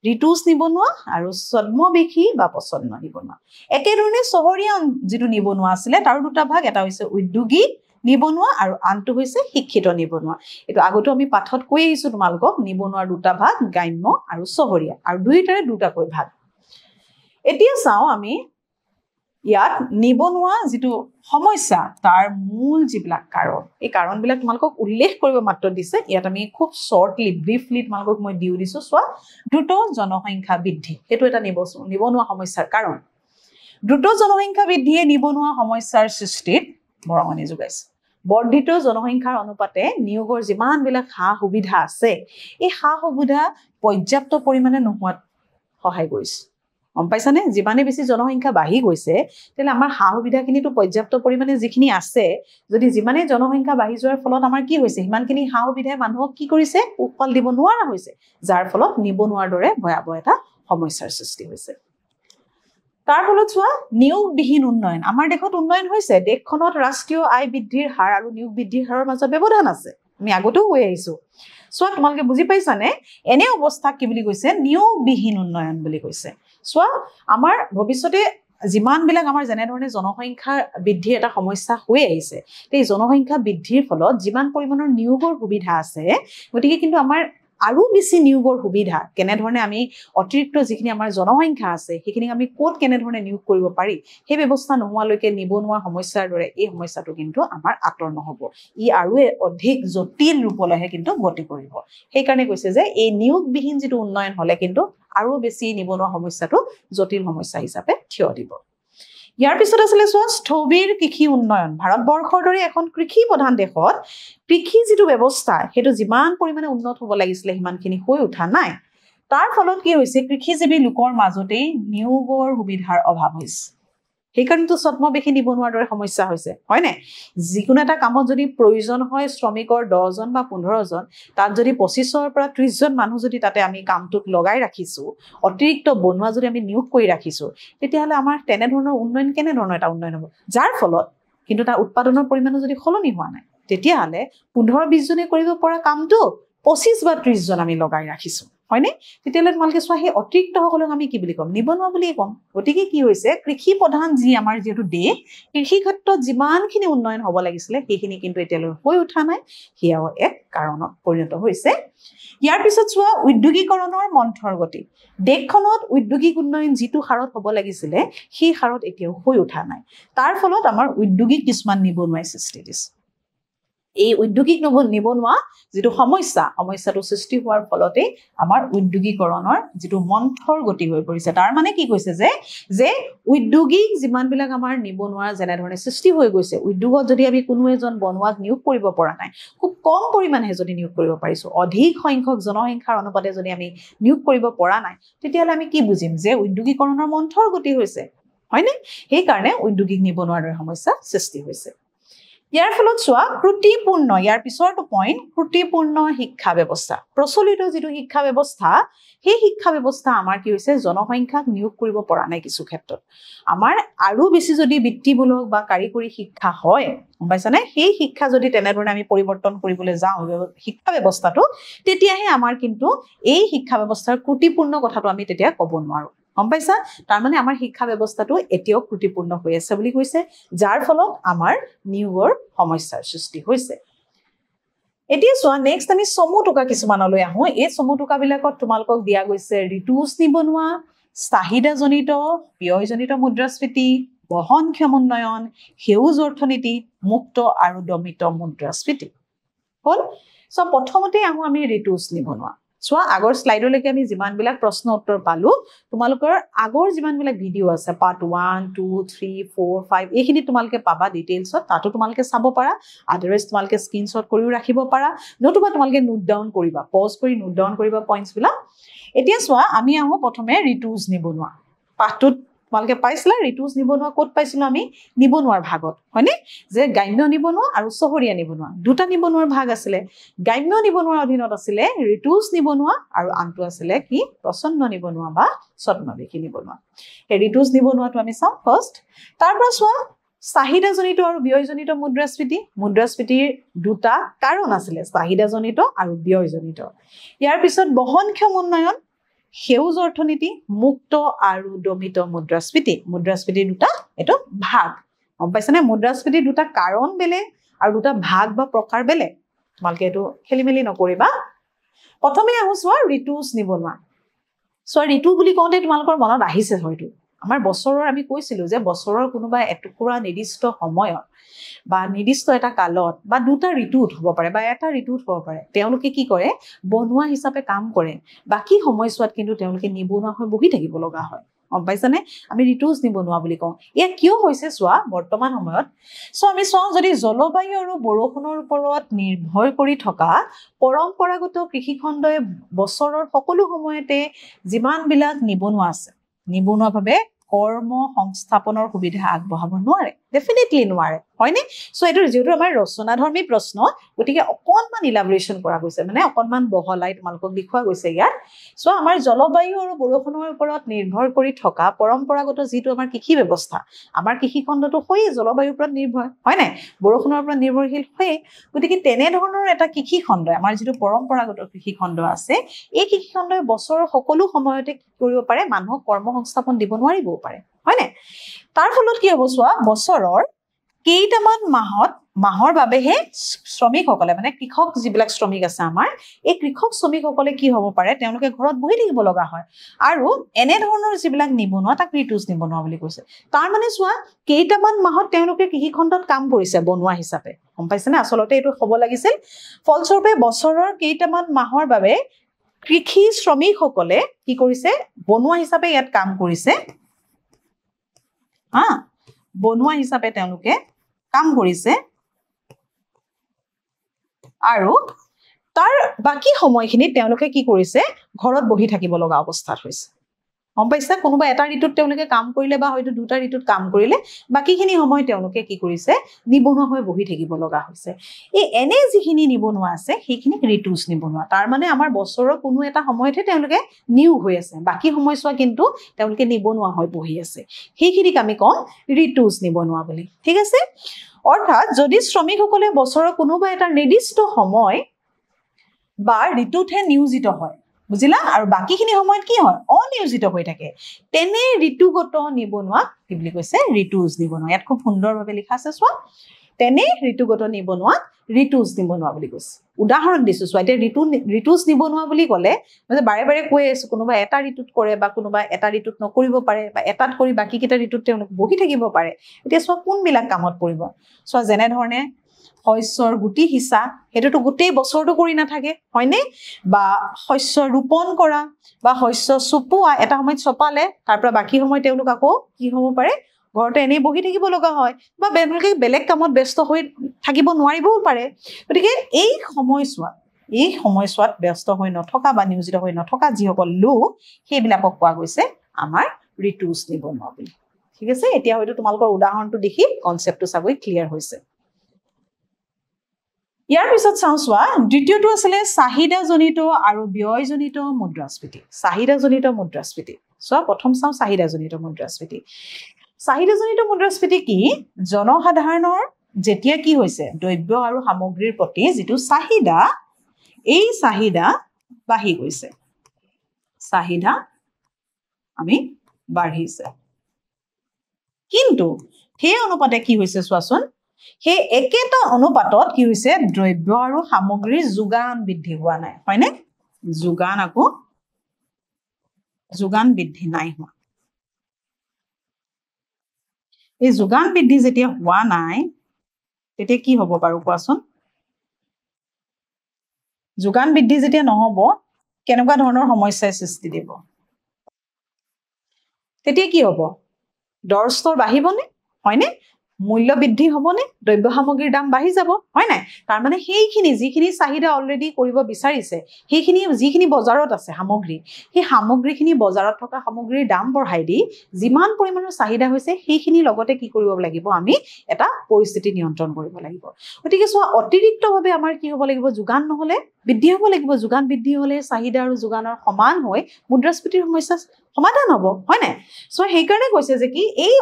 ঋতুজ নিবনুৱা আৰু ছদ্মবেশী বা প্ৰচ্ছন্ন নিবনুৱা একেধৰণে চহৰীয়া যেটো নিবনুৱা আছিল তাৰ দুটা ভাগ এটা হৈছে উদ্যোগী নিবনুৱা আৰু আনটো হৈছে শিক্ষিত নিবনুৱা এটো আগতো আমি পাঠত কৈ আহিছো তোমালোকক নিবনুৱাৰ দুটা ভাগ গ্ৰাম্য আৰু চহৰীয়া আৰু দুইটাৰে দুটাকৈ ভাগ এতিয়া চাও আমি ইয়াত নিবনুৱা যেটো সমস্যা তাৰ মূল যিবিলাক কাৰণ এই কাৰণবিলাক তোমালোকক উল্লেখ কৰিব মাত্ৰ দিছে ইয়াত আমি খুব শৰ্টলি ব্ৰিফলি তোমালোকক মই দিছো সোৱা দ্ৰুত জনসংখ্যা বৃদ্ধি হেতু এটা নিবনুৱা সমস্যাৰ কাৰণ দ্ৰুত জনসংখ্যা বৃদ্ধিয়ে নিবনুৱা সমস্যাৰ সৃষ্টিত বৰঙণি যোগাইছে বৰ্ধিত জনসংখ্যাৰ অনুপাতে নিয়োগৰ যিমান বিলাক সুবিধা আছে এই সুবিধা পৰ্যাপ্ত পৰিমাণে নোহোৱাত সহায় কৰিছে গম পাইছানে যিমানে বেছি জনসংখ্যা বাঢ়ি গৈছে তেলে আমাৰ সুবিধাখিনিটো পৰ্যাপ্ত পৰিমাণে যিখিনি আছে যদি যিমানে জনসংখ্যা বাঢ়ি যোৱাৰ ফলত আমাৰ কি হৈছে ইমানখিনি সুবিধাই মানুহক কি কৰিছে উৎপাল দিব নোৱাৰা হৈছে যাৰ ফলত নিবনুৱাৰ দৰে ভয়াবহ এটা সমস্যাৰ সৃষ্টি হৈছে তাৰ ফলত চোৱা নিয়োগবিহীন উন্নয়ন আমাৰ দেশত উন্নয়ন হৈছে দেশখনত ৰাষ্ট্ৰীয় আয় বৃদ্ধিৰ হাৰ আৰু নিয়োগ বৃদ্ধিৰ হাৰৰ মাজত ব্যৱধান আছে আমি আগতেও কৈ আহিছো চোৱা তোমালোকে বুজি পাইছানে এনে অৱস্থা কি বুলি কৈছে নিয়োগবিহীন উন্নয়ন বুলি কৈছে চোৱা আমাৰ ভৱিষ্যতে যিমান বিলাক আমাৰ যেনে ধৰণে জনসংখ্যা বৃদ্ধিৰ এটা সমস্যা হৈ আহিছে এই জনসংখ্যা বৃদ্ধিৰ ফলত যিমান পৰিমাণৰ নিয়োগৰ সুবিধা আছে গতিকে কিন্তু আমাৰ আৰু বেছি নিয়োগৰ সুবিধা কেনে ধৰণে আমি অতিৰিক্ত যিখিনি আমাৰ জনসংখ্যা আছে সেইখিনি আমি কোট কেনে ধৰণে নিয়োগ কৰিব পাৰি সেই ব্যৱস্থা নোহোৱালৈকে নিবনুৱা সমস্যাৰ দৰে এই সমস্যাটো কিন্তু আমাৰ আতৰ নহব ই আৰু অধিক জটিল ৰূপলৈহে কিন্তু গতি কৰিব সেই কাৰণে কৈছে যে এই নিয়োগবিহীন যেটো উন্নয়ন হলে কিন্তু আৰু বেছি নিবনুৱা সমস্যাটো জটিল সমস্যা হিচাপে থিয় দিব ইয়াৰ পিছত আছিল স্থবিৰ কৃষি উন্নয়ন ভাৰতবৰ্ষৰ দৰে এখন কৃষি প্ৰধান দেশত কৃষি যেটো ব্যৱস্থা হেতু যিমান পৰিমাণে উন্নত হ'ব লাগিছিল হিমানখিনি হৈ উঠা নাই তাৰ ফলত কি হৈছে কৃষিজীৱী লোকৰ মাজতে নিয়োগৰ সুবিধাৰ অভাৱ হৈছে সেই কাৰণেতো ছদ্মবেশী নিবনুৱাৰ দৰে সমস্যা হৈছে হয় নাই যিকোনো এটা কামত যদি প্ৰয়োজন হয় শ্ৰমিকৰ 10 জন বা 15 জন তাত যদি 25 পৰা 30 জন মানুহ যদি তাতে আমি কামটোক লগাই ৰাখিছো অতিৰিক্ত বনোৱা যদি আমি নিয়োগ কৰি ৰাখিছো তেতিয়াহলে আমাৰ তেনে ধৰণৰ উন্নয়ন কেনে ধৰণৰ এটা উন্নয়ন হ'ব যাৰ ফলত কিন্তু তাৰ উৎপাদনৰ পৰিমাণ যদি খলনি হোৱা নাই তেতিয়াহলে 15-20 জনে কৰিব পৰা কামটো 25 বা 30 জন আমি লগাই ৰাখিছো হয়নে তেতিয়ালে তোমালকে সোৱা হে অতিৰিক্ত সকলক আমি কি বুলি কম নিবনুৱা বুলি কম গতিকে কি হৈছে কৃষি প্ৰধান যি আমাৰ যেটো দেশ কৃষি ক্ষেত্ৰত যিমানখিনি উন্নয়ন হ'ব লাগিছিল সেইখিনি কিন্তু এতিয়ালৈ হৈ উঠা নাই হিয়াও এক কাৰণত পৰিণত হৈছে ইয়াৰ পিছত সোৱা উদ্যোগীকৰণৰ মন্থৰ গতি দেশখনত উদ্যোগিক উন্নয়ন যেটো হাৰত হ'ব লাগিছিল সেই হাৰত এতিয়াও হৈ উঠা নাই তাৰ ফলত আমাৰ উদ্যোগিক কিছুমান নিবনুৱাই সৃষ্টি দিছে এই উদ্যোগিক নিবনুৱা যেটো সমস্যাটো সৃষ্টি হোৱাৰ ফলতে আমাৰ উদ্যোগীকৰণৰ যেটো মন্থৰ গতি হৈ পৰিছে তাৰ মানে কি কৈছে যে উদ্যোগিক যিমান বিলাক আমাৰ নিবনুৱা যেনে ধৰণে সৃষ্টি হৈ গৈছে উদ্যোগত যদি আমি কোনো এজন বনুৱাক নিয়োগ কৰিব পৰা নাই খুব কম পৰিমাণে যদি নিয়োগ কৰিব পাৰিছো অধিক সংখ্যক জনসংখ্যাৰ অনুপাতে যদি আমি নিয়োগ কৰিব পৰা নাই তেতিয়ালে আমি কি বুজিম যে উদ্যোগীকৰণৰ মন্থৰ গতি হৈছে হয়নে সেই কাৰণে উদ্যোগিক নিবনুৱাৰ সমস্যা সৃষ্টি হৈছে ইয়াৰ ফলত সোৱা ত্ৰুটিপূৰ্ণ ইয়াৰ পিছৰটো পইণ্ট ত্ৰুটিপূৰ্ণ শিক্ষা ব্যৱস্থা প্ৰচলিত যেটো শিক্ষা ব্যৱস্থা সেই শিক্ষা ব্যৱস্থা আমাৰ কি হৈছে জনসংখ্যাক নিয়োগ কৰিব পৰা নাই কিছু ক্ষেত্ৰত আমাৰ আৰু বেছি যদি বৃত্তিমূলক বা কাৰিকৰী শিক্ষা হয় পাইছানে সেই শিক্ষা যদি তেনে ধৰণে আমি পৰিৱৰ্তন কৰিবলৈ যাওঁ শিক্ষা ব্যৱস্থাটো তেতিয়াহে আমাৰ কিন্তু এই শিক্ষা ব্যৱস্থাৰ ত্ৰুটিপূৰ্ণ কথাটো আমি তেতিয়া ক'ব নোৱাৰো গম পাইছা তাৰ মানে আমাৰ শিক্ষা ব্যৱস্থাটো এতিয়াও ত্ৰুটিপূৰ্ণ হৈ আছে বুলি কৈছে যাৰ ফলত আমাৰ নিয়োগৰ সমস্যাৰ সৃষ্টি হৈছে এতিয়া সোৱা নেক্সট আমি সমুটুকা কিছুমানলৈ আহো এই সমুটুকা বিলাকত তোমালকক দিয়া গৈছে ঋতুজ নিবনুৱা চাহিদাজনিত ব্যয়জনিত মুদ্ৰাস্ফীতি বহনক্ষম উন্নয়ন সেউজ অৰ্থনীতি মুক্ত আৰু দমিত মুদ্ৰাস্ফীতি হল সো প্ৰথমতে আহো আমি ঋতুজ নিবনুৱা সোৱা আগৰ স্লাইডলৈকে আমি যিমান বিলাক প্ৰশ্ন উত্তৰ পালো তোমালোকৰ আগৰ যিমান বিলাক ভিডিও আছে পাৰ্ট 1 2 3 4 5 এইখিনি তোমালকে পাবা ডিটেইলছত তাতো তোমালকে চাব পাৰা আদাৰৱাইজ তোমালকে স্ক্ৰিনশ্বট কৰিও ৰাখিব পাৰা নতুবা তোমালকে নোট ডাউন কৰিবা পজ কৰি নোট ডাউন কৰিবা পইণ্টছ বিলাক এতিয়া সোৱা আমি আহো প্ৰথমে ঋতুজ নিবনুৱা পাঠটোত তোমালকে পাইছিলা ঋতুজ নিবনুৱা ক'ত পাইছিলো আমি নিবনুৱাৰ ভাগত হয়নে যে গ্ৰাম্য নিবনুৱা আৰু চহৰীয়া নিবনুৱা দুটা নিবনুৱাৰ ভাগ আছিল গ্ৰাম্য নিবনুৱাৰ অধীনত আছিল ঋতুজ নিবনুৱা আৰু আনটো আছিল কি প্ৰচন্ন নিবনুৱা বা ছদ্মবেশী নিবনুৱা এই ঋতুজ নিবনুৱাটো আমি চাম ফাৰ্স্ট তাৰ পৰা সোৱা চাহিদাজনিত আৰু ব্যয়জনিত মুদ্ৰাস্ফীতিৰ দুটা কাৰণ আছিল চাহিদাজনিত আৰু ব্যয়জনিত ইয়াৰ পিছত বহনক্ষম উন্নয়ন সেউজ অৰ্থনীতি মুক্ত আৰু দমিত মুদ্ৰাস্ফীতি দুটা এটো ভাগ গম পাইছানে মুদ্ৰাস্ফীতি দুটা কাৰণ বেলেগ আৰু দুটা ভাগ বা প্ৰকাৰ বেলেগ তোমালকে এটো খেলিমেলি নকৰিবা প্ৰথমে আহো সোৱা ঋতুজ নিবনুৱা সোৱা ঋতু বুলি কওঁতে তোমালোকৰ মনত আহিছে হয়তো আমাৰ বছৰৰ আমি কৈছিলো যে বছৰৰ কোনোবা এটুকুৰা নিৰ্দিষ্ট সময়ত বা নিৰ্দিষ্ট এটা কালত বা দুটা ঋতুত হ'ব পাৰে বা এটা ঋতুত হ'ব পাৰে তেওঁলোকে কি কৰে বনুৱা হিচাপে কাম কৰে বাকি সময়ছোৱাত কিন্তু তেওঁলোকে নিবনুৱা হৈ বহি থাকিব লগা হয় গম পাইছানে আমি ঋতুজ নিবনুৱা বুলি কওঁ এয়া কিয় হৈছে চোৱা বৰ্তমান সময়ত সো আমি চাওঁ যদি জলবায়ু আৰু বৰষুণৰ ওপৰত নিৰ্ভৰ কৰি থকা পৰম্পৰাগত কৃষিখণ্ডই বছৰৰ সকলো সময়তে যিমানবিলাক নিবনুৱা আছে নিবনুৱাভাৱে কৰ্ম সংস্থাপনৰ সুবিধা আগবঢ়াব নোৱাৰে ডেফিনেটলি নোৱাৰে হয়নে সো এইটো যেহেতু আমাৰ ৰচনাধৰ্মী প্ৰশ্ন গতিকে অকণমান ইলাবৰেশ্যন কৰা গৈছে মানে অকণমান বহলাই তোমালোকক দেখুওৱা গৈছে ইয়াত সো আমাৰ জলবায়ু আৰু বৰষুণৰ ওপৰত নিৰ্ভৰ কৰি থকা পৰম্পৰাগত যিটো আমাৰ কৃষি ব্যৱস্থা আমাৰ কৃষিখণ্ডটো হয় জলবায়ুৰ ওপৰত নিৰ্ভৰ হয় নাই বৰষুণৰ ওপৰত নিৰ্ভৰশীল হয় গতিকে তেনেধৰণৰ এটা কৃষিখণ্ড আমাৰ যিটো পৰম্পৰাগত কৃষিখণ্ড আছে এই কৃষিখণ্ডই বছৰৰ সকলো সময়তে কি কৰিব পাৰে মানুহক কৰ্ম সংস্থাপন দিব নোৱাৰিবও পাৰে হয় নাই তাৰ ফলত কি হ'ব চোৱা বছৰৰ কেইটামান মাহৰ বাবেহে শ্ৰমিকসকলে মানে কৃষক যিবিলাক শ্ৰমিক আছে আমাৰ এই কৃষক শ্ৰমিকসকলে কি হ'ব পাৰে তেওঁলোকে ঘৰত বহি থাকিব লগা হয় আৰু এনে ধৰণৰ যিবিলাক নিবনুৱা তাক ঋতুজ নিবনুৱা বুলি কৈছে তাৰ মানে চোৱা কেইটামান মাহত তেওঁলোকে কৃষিখণ্ডত কাম কৰিছে বনুৱা হিচাপে গম পাইছেনে আচলতে এইটো হ'ব লাগিছিল ফলস্বৰূপে বছৰৰ কেইটামান মাহৰ বাবে কৃষি শ্ৰমিকসকলে কি কৰিছে বনুৱা হিচাপে ইয়াত কাম কৰিছে বনুৱা হিচাপে তেওঁলোকে কাম কৰিছে আৰু তাৰ বাকি সময়খিনি তেওঁলোকে কি কৰিছে ঘৰত বহি থাকিব লগা অৱস্থাত হৈছে গম পাইছা কোনোবা এটা ঋতুত তেওঁলোকে কাম কৰিলে বা হয়তো দুটা ঋতুত কাম কৰিলে বাকিখিনি সময় তেওঁলোকে কি কৰিছে নিবনুৱা হৈ বহি থাকিব লগা হৈছে এই এনে যিখিনি নিবনুৱা আছে সেইখিনি ঋতুজ নিবনুৱা তাৰ মানে আমাৰ বছৰৰ কোনো এটা সময়তহে তেওঁলোকে নিয়োগ হৈ আছে বাকি সময়ছোৱা কিন্তু তেওঁলোকে নিবনুৱা হৈ বহি আছে সেইখিনিক আমি কওঁ ঋতুজ নিবনুৱা বুলি ঠিক আছে অৰ্থাৎ যদি শ্ৰমিকসকলে বছৰৰ কোনোবা এটা নিৰ্দিষ্ট সময় বা ঋতুতহে নিয়োজিত হয় বুজিলা আৰু বাকিখিনি সময়ত কি হয় অনিয়োজিত হৈ থাকে তেনে ঋতুগত নিবনুৱা কি বুলি কৈছে ঋতুজ নিবনুৱা ইয়াত খুব সুন্দৰভাৱে লিখা আছে চোৱা তেনে ঋতুগত নিবনুৱা ঋতুজ নিবনুৱা বুলি কৈছে উদাহৰণ দিছো চোৱা এতিয়া ঋতুজ নিবনুৱা বুলি ক'লে মানে বাৰে বাৰে কৈ আছো কোনোবা এটা ঋতুত কৰে বা কোনোবা এটা ঋতুত নকৰিব পাৰে বা এটাত কৰি বাকি কেইটা ঋতুত তেওঁলোক বহি থাকিব পাৰে এতিয়া চোৱা কোনবিলাক কামত পৰিব চোৱা যেনে ধৰণে শস্যৰ গুটি সিঁচা সেইটোতো গোটেই বছৰটো কৰি নাথাকে হয়নে বা শস্য ৰোপণ কৰা বা শস্য চপোৱা এটা সময়ত চপালে তাৰ পৰা বাকি সময় তেওঁলোক আকৌ কি হ'ব পাৰে ঘৰতে এনেই বহি থাকিব লগা হয় বা বেলেগ কামত ব্যস্ত হৈ থাকিব নোৱাৰিবও পাৰে গতিকে এই সময়ছোৱাত ব্যস্ত হৈ নথকা বা নিয়োজিত হৈ নথকা যিসকল লোক সেইবিলাকক কোৱা গৈছে আমাৰ ঋতুজ নিবনুৱা বুলি ঠিক আছে এতিয়া হয়তো তোমালোকৰ উদাহৰণটো দেখি কনচেপ্টটো চাগৈ ক্লিয়াৰ হৈছে ইয়াৰ পিছত চাওঁ চোৱা দ্বিতীয়টো আছিলে চাহিদাজনিত আৰু ব্যয়জনিত মুদ্ৰাস্ফীতি চাহিদাজনিত মুদ্ৰাস্ফীতি চোৱা প্ৰথম চাওঁ চাহিদাজনিত মুদ্ৰাস্ফীতি চাহিদাজনিত মুদ্ৰাস্ফীতি কি জনসাধাৰণৰ যেতিয়া কি হৈছে দ্ৰব্য আৰু সামগ্ৰীৰ প্ৰতি যিটো চাহিদা এই চাহিদা বাঢ়ি গৈছে চাহিদা আমি বাঢ়িছে কিন্তু সেই অনুপাতে কি হৈছে চোৱাচোন সেই একেটা অনুপাতত কি হৈছে দ্ৰব্য আৰু সামগ্ৰীৰ যোগান বৃদ্ধি হোৱা নাই হয়নে যোগান বৃদ্ধি নাই হোৱা এই যোগান বৃদ্ধি যেতিয়া হোৱা নাই তেতিয়া কি হ'ব বাৰু কোৱাচোন যোগান বৃদ্ধি যেতিয়া নহব কেনেকুৱা ধৰণৰ সমস্যাৰ সৃষ্টি দিব তেতিয়া কি হ'ব দৰ স্তৰ বাঢ়িবনে হয়নে মূল্য বৃদ্ধি হ'বনে দ্ৰব্য সামগ্ৰীৰ দাম বাঢ়ি যাব হয় নাই তাৰ মানে সেইখিনি যিখিনি চাহিদা অলৰেডি কৰিব বিচাৰিছে সেইখিনি যিখিনি বজাৰত আছে সামগ্ৰী সেই সামগ্ৰীখিনি বজাৰত থকা সামগ্ৰীৰ দাম বঢ়াই দি যিমান পৰিমাণৰ চাহিদা হৈছে সেইখিনি লগতে কি কৰিব লাগিব আমি এটা পৰিস্থিতি নিয়ন্ত্ৰণ কৰিব লাগিব গতিকে চোৱা অতিৰিক্তভাৱে আমাৰ কি হ'ব লাগিব যোগান নহ'লে বৃদ্ধি হ'ব লাগিব যোগান বৃদ্ধি হ'লে চাহিদা আৰু যোগানৰ সমান হৈ মুদ্ৰাস্ফীতিৰ সমস্যা সমাধান হ'ব হয় নাই চ' সেইকাৰণে কৈছে যে কি এই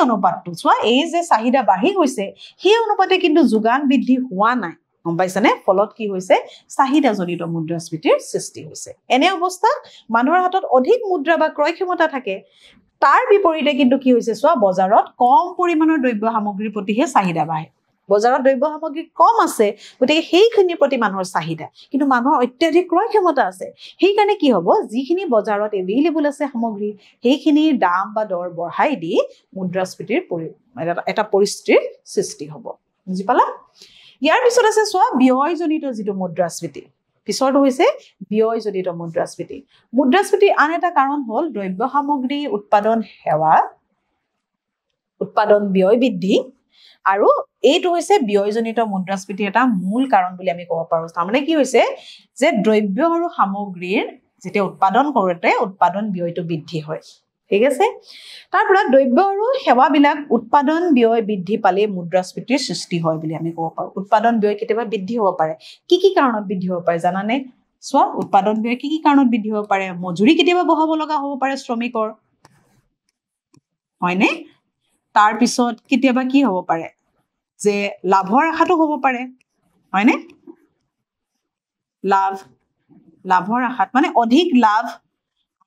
অনুপাতটো চোৱা এই যে চাহিদা বাঢ়ি গৈছে সেই অনুপাতে কিন্তু যোগান বৃদ্ধি হোৱা নাই গম পাইছানে ফলত কি হৈছে চাহিদাজনিত মুদ্ৰাস্ফীতিৰ সৃষ্টি হৈছে এনে অৱস্থাত মানুহৰ হাতত অধিক মুদ্ৰা বা ক্ৰয় ক্ষমতা থাকে তাৰ বিপৰীতে কিন্তু কি হৈছে চোৱা বজাৰত কম পৰিমাণৰ দ্ৰব্য সামগ্ৰীৰ প্ৰতিহে চাহিদা বাঢ়ে বজাৰত দ্ৰব্য সামগ্ৰী কম আছে গতিকে সেইখিনিৰ প্ৰতি মানুহৰ চাহিদা কিন্তু মানুহৰ অত্যাধিক ক্ৰয় ক্ষমতা আছে সেইকাৰণে কি হ'ব যিখিনি বজাৰত এভেইলেবল আছে সামগ্ৰী সেইখিনি দাম বা দৰ বঢ়াই দি মুদ্ৰাস্ফীতিৰ এটা পৰিস্থিতিৰ সৃষ্টি হ'ব বুজি পালা ইয়াৰ পিছত আছে চোৱা ব্যয়জনিত যিটো মুদ্ৰাস্ফীতি পিছৰটো হৈছে ব্যয়জনিত মুদ্ৰাস্ফীতি মুদ্ৰাস্ফীতিৰ আন এটা কাৰণ হ'ল দ্ৰব্য সামগ্ৰী উৎপাদন সেৱা উৎপাদন ব্যয় বৃদ্ধি আৰু এইটো হৈছে ব্যয়জনিত মুদ্ৰাস্ফীতিৰ এটা মূল কাৰণ বুলি আমি ক'ব পাৰোঁ তাৰমানে কি হৈছে যে দ্ৰব্য আৰু সামগ্ৰীৰ যেতিয়া উৎপাদন কৰোঁতে উৎপাদন ব্যয়টো বৃদ্ধি হয় ঠিক আছে তাৰ পৰা দ্ৰব্য আৰু সেৱাবিলাক উৎপাদন ব্যয় বৃদ্ধি পালে মুদ্ৰাস্ফীতিৰ সৃষ্টি হয় বুলি আমি ক'ব পাৰোঁ উৎপাদন ব্যয় কেতিয়াবা বৃদ্ধি হ'ব পাৰে কি কাৰণত বৃদ্ধি হ'ব পাৰে জানানে চোৱা উৎপাদন ব্যয় কি কাৰণত বৃদ্ধি হ'ব পাৰে মজুৰি কেতিয়াবা বঢ়াব লগা হ'ব পাৰে শ্ৰমিকৰ হয়নে তাৰ পিছত কেতিয়াবা কি হ'ব পাৰে যে লাভৰ আশাটো হ'ব পাৰে হয়নে লাভৰ আশাত মানে অধিক লাভ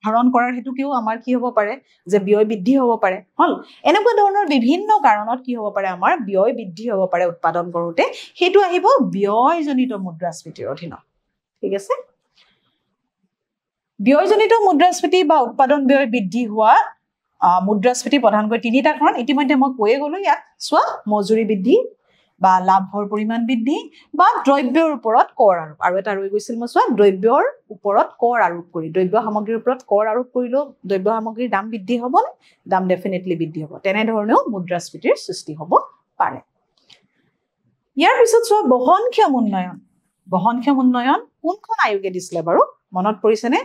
আহৰণ কৰাৰ হেতুকেও আমাৰ কি হ'ব পাৰে যে ব্যয় বৃদ্ধি হ'ব পাৰে হল এনেকুৱা ধৰণৰ বিভিন্ন কাৰণত কি হ'ব পাৰে আমাৰ ব্যয় বৃদ্ধি হ'ব পাৰে উৎপাদন কৰোঁতে সেইটো আহিব ব্যয়জনিত মুদ্ৰাস্ফীতিৰ অধীনত ঠিক আছে ব্যয়জনিত মুদ্ৰাস্ফীতি বা উৎপাদন ব্যয় বৃদ্ধি হোৱা মুদ্ৰাস্ফীতি প্ৰধানকৈ তিনিটা কাৰণ ইতিমধ্যে মই কৈয়ে গ'লো ইয়াত চোৱা মজুৰি বৃদ্ধি বা লাভৰ পৰিমাণ বৃদ্ধি বা দ্ৰব্যৰ ওপৰত কৰ আৰোপ আৰু এটা ৰৈ গৈছিল মই চোৱা দ্ৰব্যৰ ওপৰত কৰ আৰোপ কৰি দ্ৰব্য সামগ্ৰীৰ ওপৰত কৰ আৰোপ কৰিলেও দ্ৰব্য সামগ্ৰীৰ দাম বৃদ্ধি হ'ব নে দাম ডেফিনেটলি বৃদ্ধি হ'ব তেনেধৰণেও মুদ্ৰাস্ফীতিৰ সৃষ্টি হ'ব পাৰে ইয়াৰ পিছত চোৱা বহনক্ষম উন্নয়ন কোনখন আয়োগে দিছিলে বাৰু মনত পৰিছেনে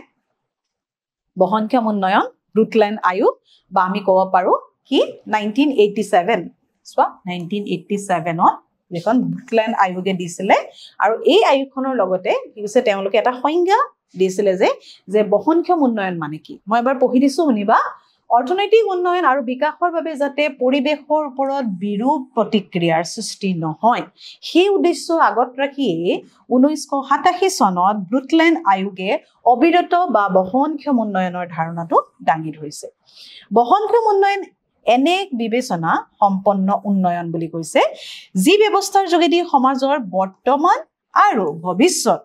বহনক্ষম উন্নয়ন ব্ৰুকলেণ্ড আয়োগ বা আমি ক'ব পাৰোঁ কি 1987 চোৱা 1987ত যেখন ব্ৰুকলেণ্ড আয়োগে দিছিলে আৰু এই আয়োগখনৰ লগতে কি কৈছে তেওঁলোকে এটা সংজ্ঞা দিছিলে যে বহনক্ষম উন্নয়ন মানে কি মই এবাৰ পঢ়ি দিছো শুনিবা অৰ্থনৈতিক উন্নয়ন আৰু বিকাশৰ বাবে যাতে পৰিৱেশৰ ওপৰত বিৰূপ প্ৰতিক্ৰিয়াৰ সৃষ্টি নহয় সেই উদ্দেশ্য আগত ৰাখি 1987 চনত ব্ৰুকলেণ্ড আয়োগে অবিৰত বা বহনক্ষম উন্নয়নৰ ধাৰণাটো দাঙি ধৰিছে বহনক্ষম উন্নয়ন এনে বিবেচনা সম্পন্ন উন্নয়ন বুলি কৈছে যি ব্যৱস্থাৰ যোগেদি সমাজৰ বৰ্তমান আৰু ভৱিষ্যত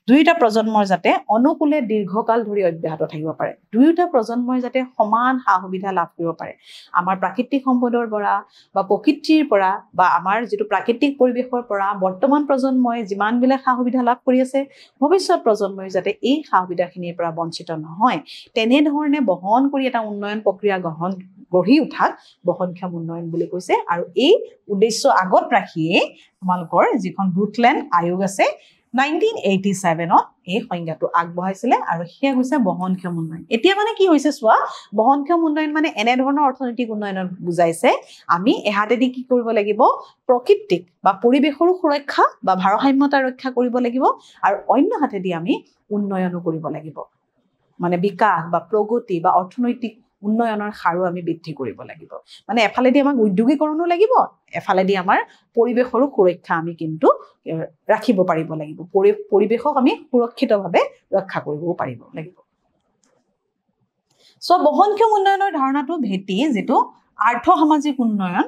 দুইটা প্ৰজন্মৰ যাতে অনুকূলে দীৰ্ঘকাল ধৰি অব্যাহত থাকিব পাৰে দুইটা প্ৰজন্মই যাতে সমান সা-সুবিধা লাভ কৰিব পাৰে আমাৰ প্ৰাকৃতিক সম্পদৰ পৰা বা প্ৰকৃতিৰ পৰা বা আমাৰ যিটো প্ৰাকৃতিক পৰিৱেশৰ পৰা বৰ্তমান প্ৰজন্মই যিমানবিলাক সা-সুবিধা লাভ কৰি আছে ভৱিষ্যত প্ৰজন্মই যাতে এই সা-সুবিধাখিনিৰ পৰা বঞ্চিত নহয় তেনেধৰণে বহন কৰি এটা উন্নয়ন প্ৰক্ৰিয়া গঢ়ি উঠাক বহনক্ষম উন্নয়ন বুলি কৈছে আৰু এই উদ্দেশ্য আগত ৰাখিয়ে তোমালোকৰ যিখন ব্ৰুকলেণ্ড আয়োগ আছে 1987ত এই সংজ্ঞাটো আগবঢ়াইছিলে আৰু সেয়া হৈছে বহনক্ষম উন্নয়ন এতিয়া মানে কি হৈছে চোৱা বহনক্ষম উন্নয়ন মানে এনে ধৰণৰ অৰ্থনৈতিক উন্নয়নৰ বুজাইছে আমি এহাতেদি কি কৰিব লাগিব প্ৰকৃতিক বা পৰিৱেশৰো সুৰক্ষা বা ভাৰসাম্যতা ৰক্ষা কৰিব লাগিব আৰু অন্য হাতেদি আমি উন্নয়নো কৰিব লাগিব মানে বিকাশ বা প্ৰগতি বা অৰ্থনৈতিক উন্নয়নৰ হাৰো আমি বৃদ্ধি কৰিব লাগিব মানে এফালেদি আমাক উদ্যোগীকৰণো লাগিব এফালেদি আমাৰ পৰিৱেশৰো সুৰক্ষা আমি কিন্তু ৰাখিব পাৰিব লাগিব পৰিৱেশক আমি সুৰক্ষিতভাৱে ৰক্ষা কৰিব পাৰিব লাগিব সো বহনক্ষম উন্নয়নৰ ধাৰণাটো ভেটি যেটো আৰ্থ সামাজিক উন্নয়ন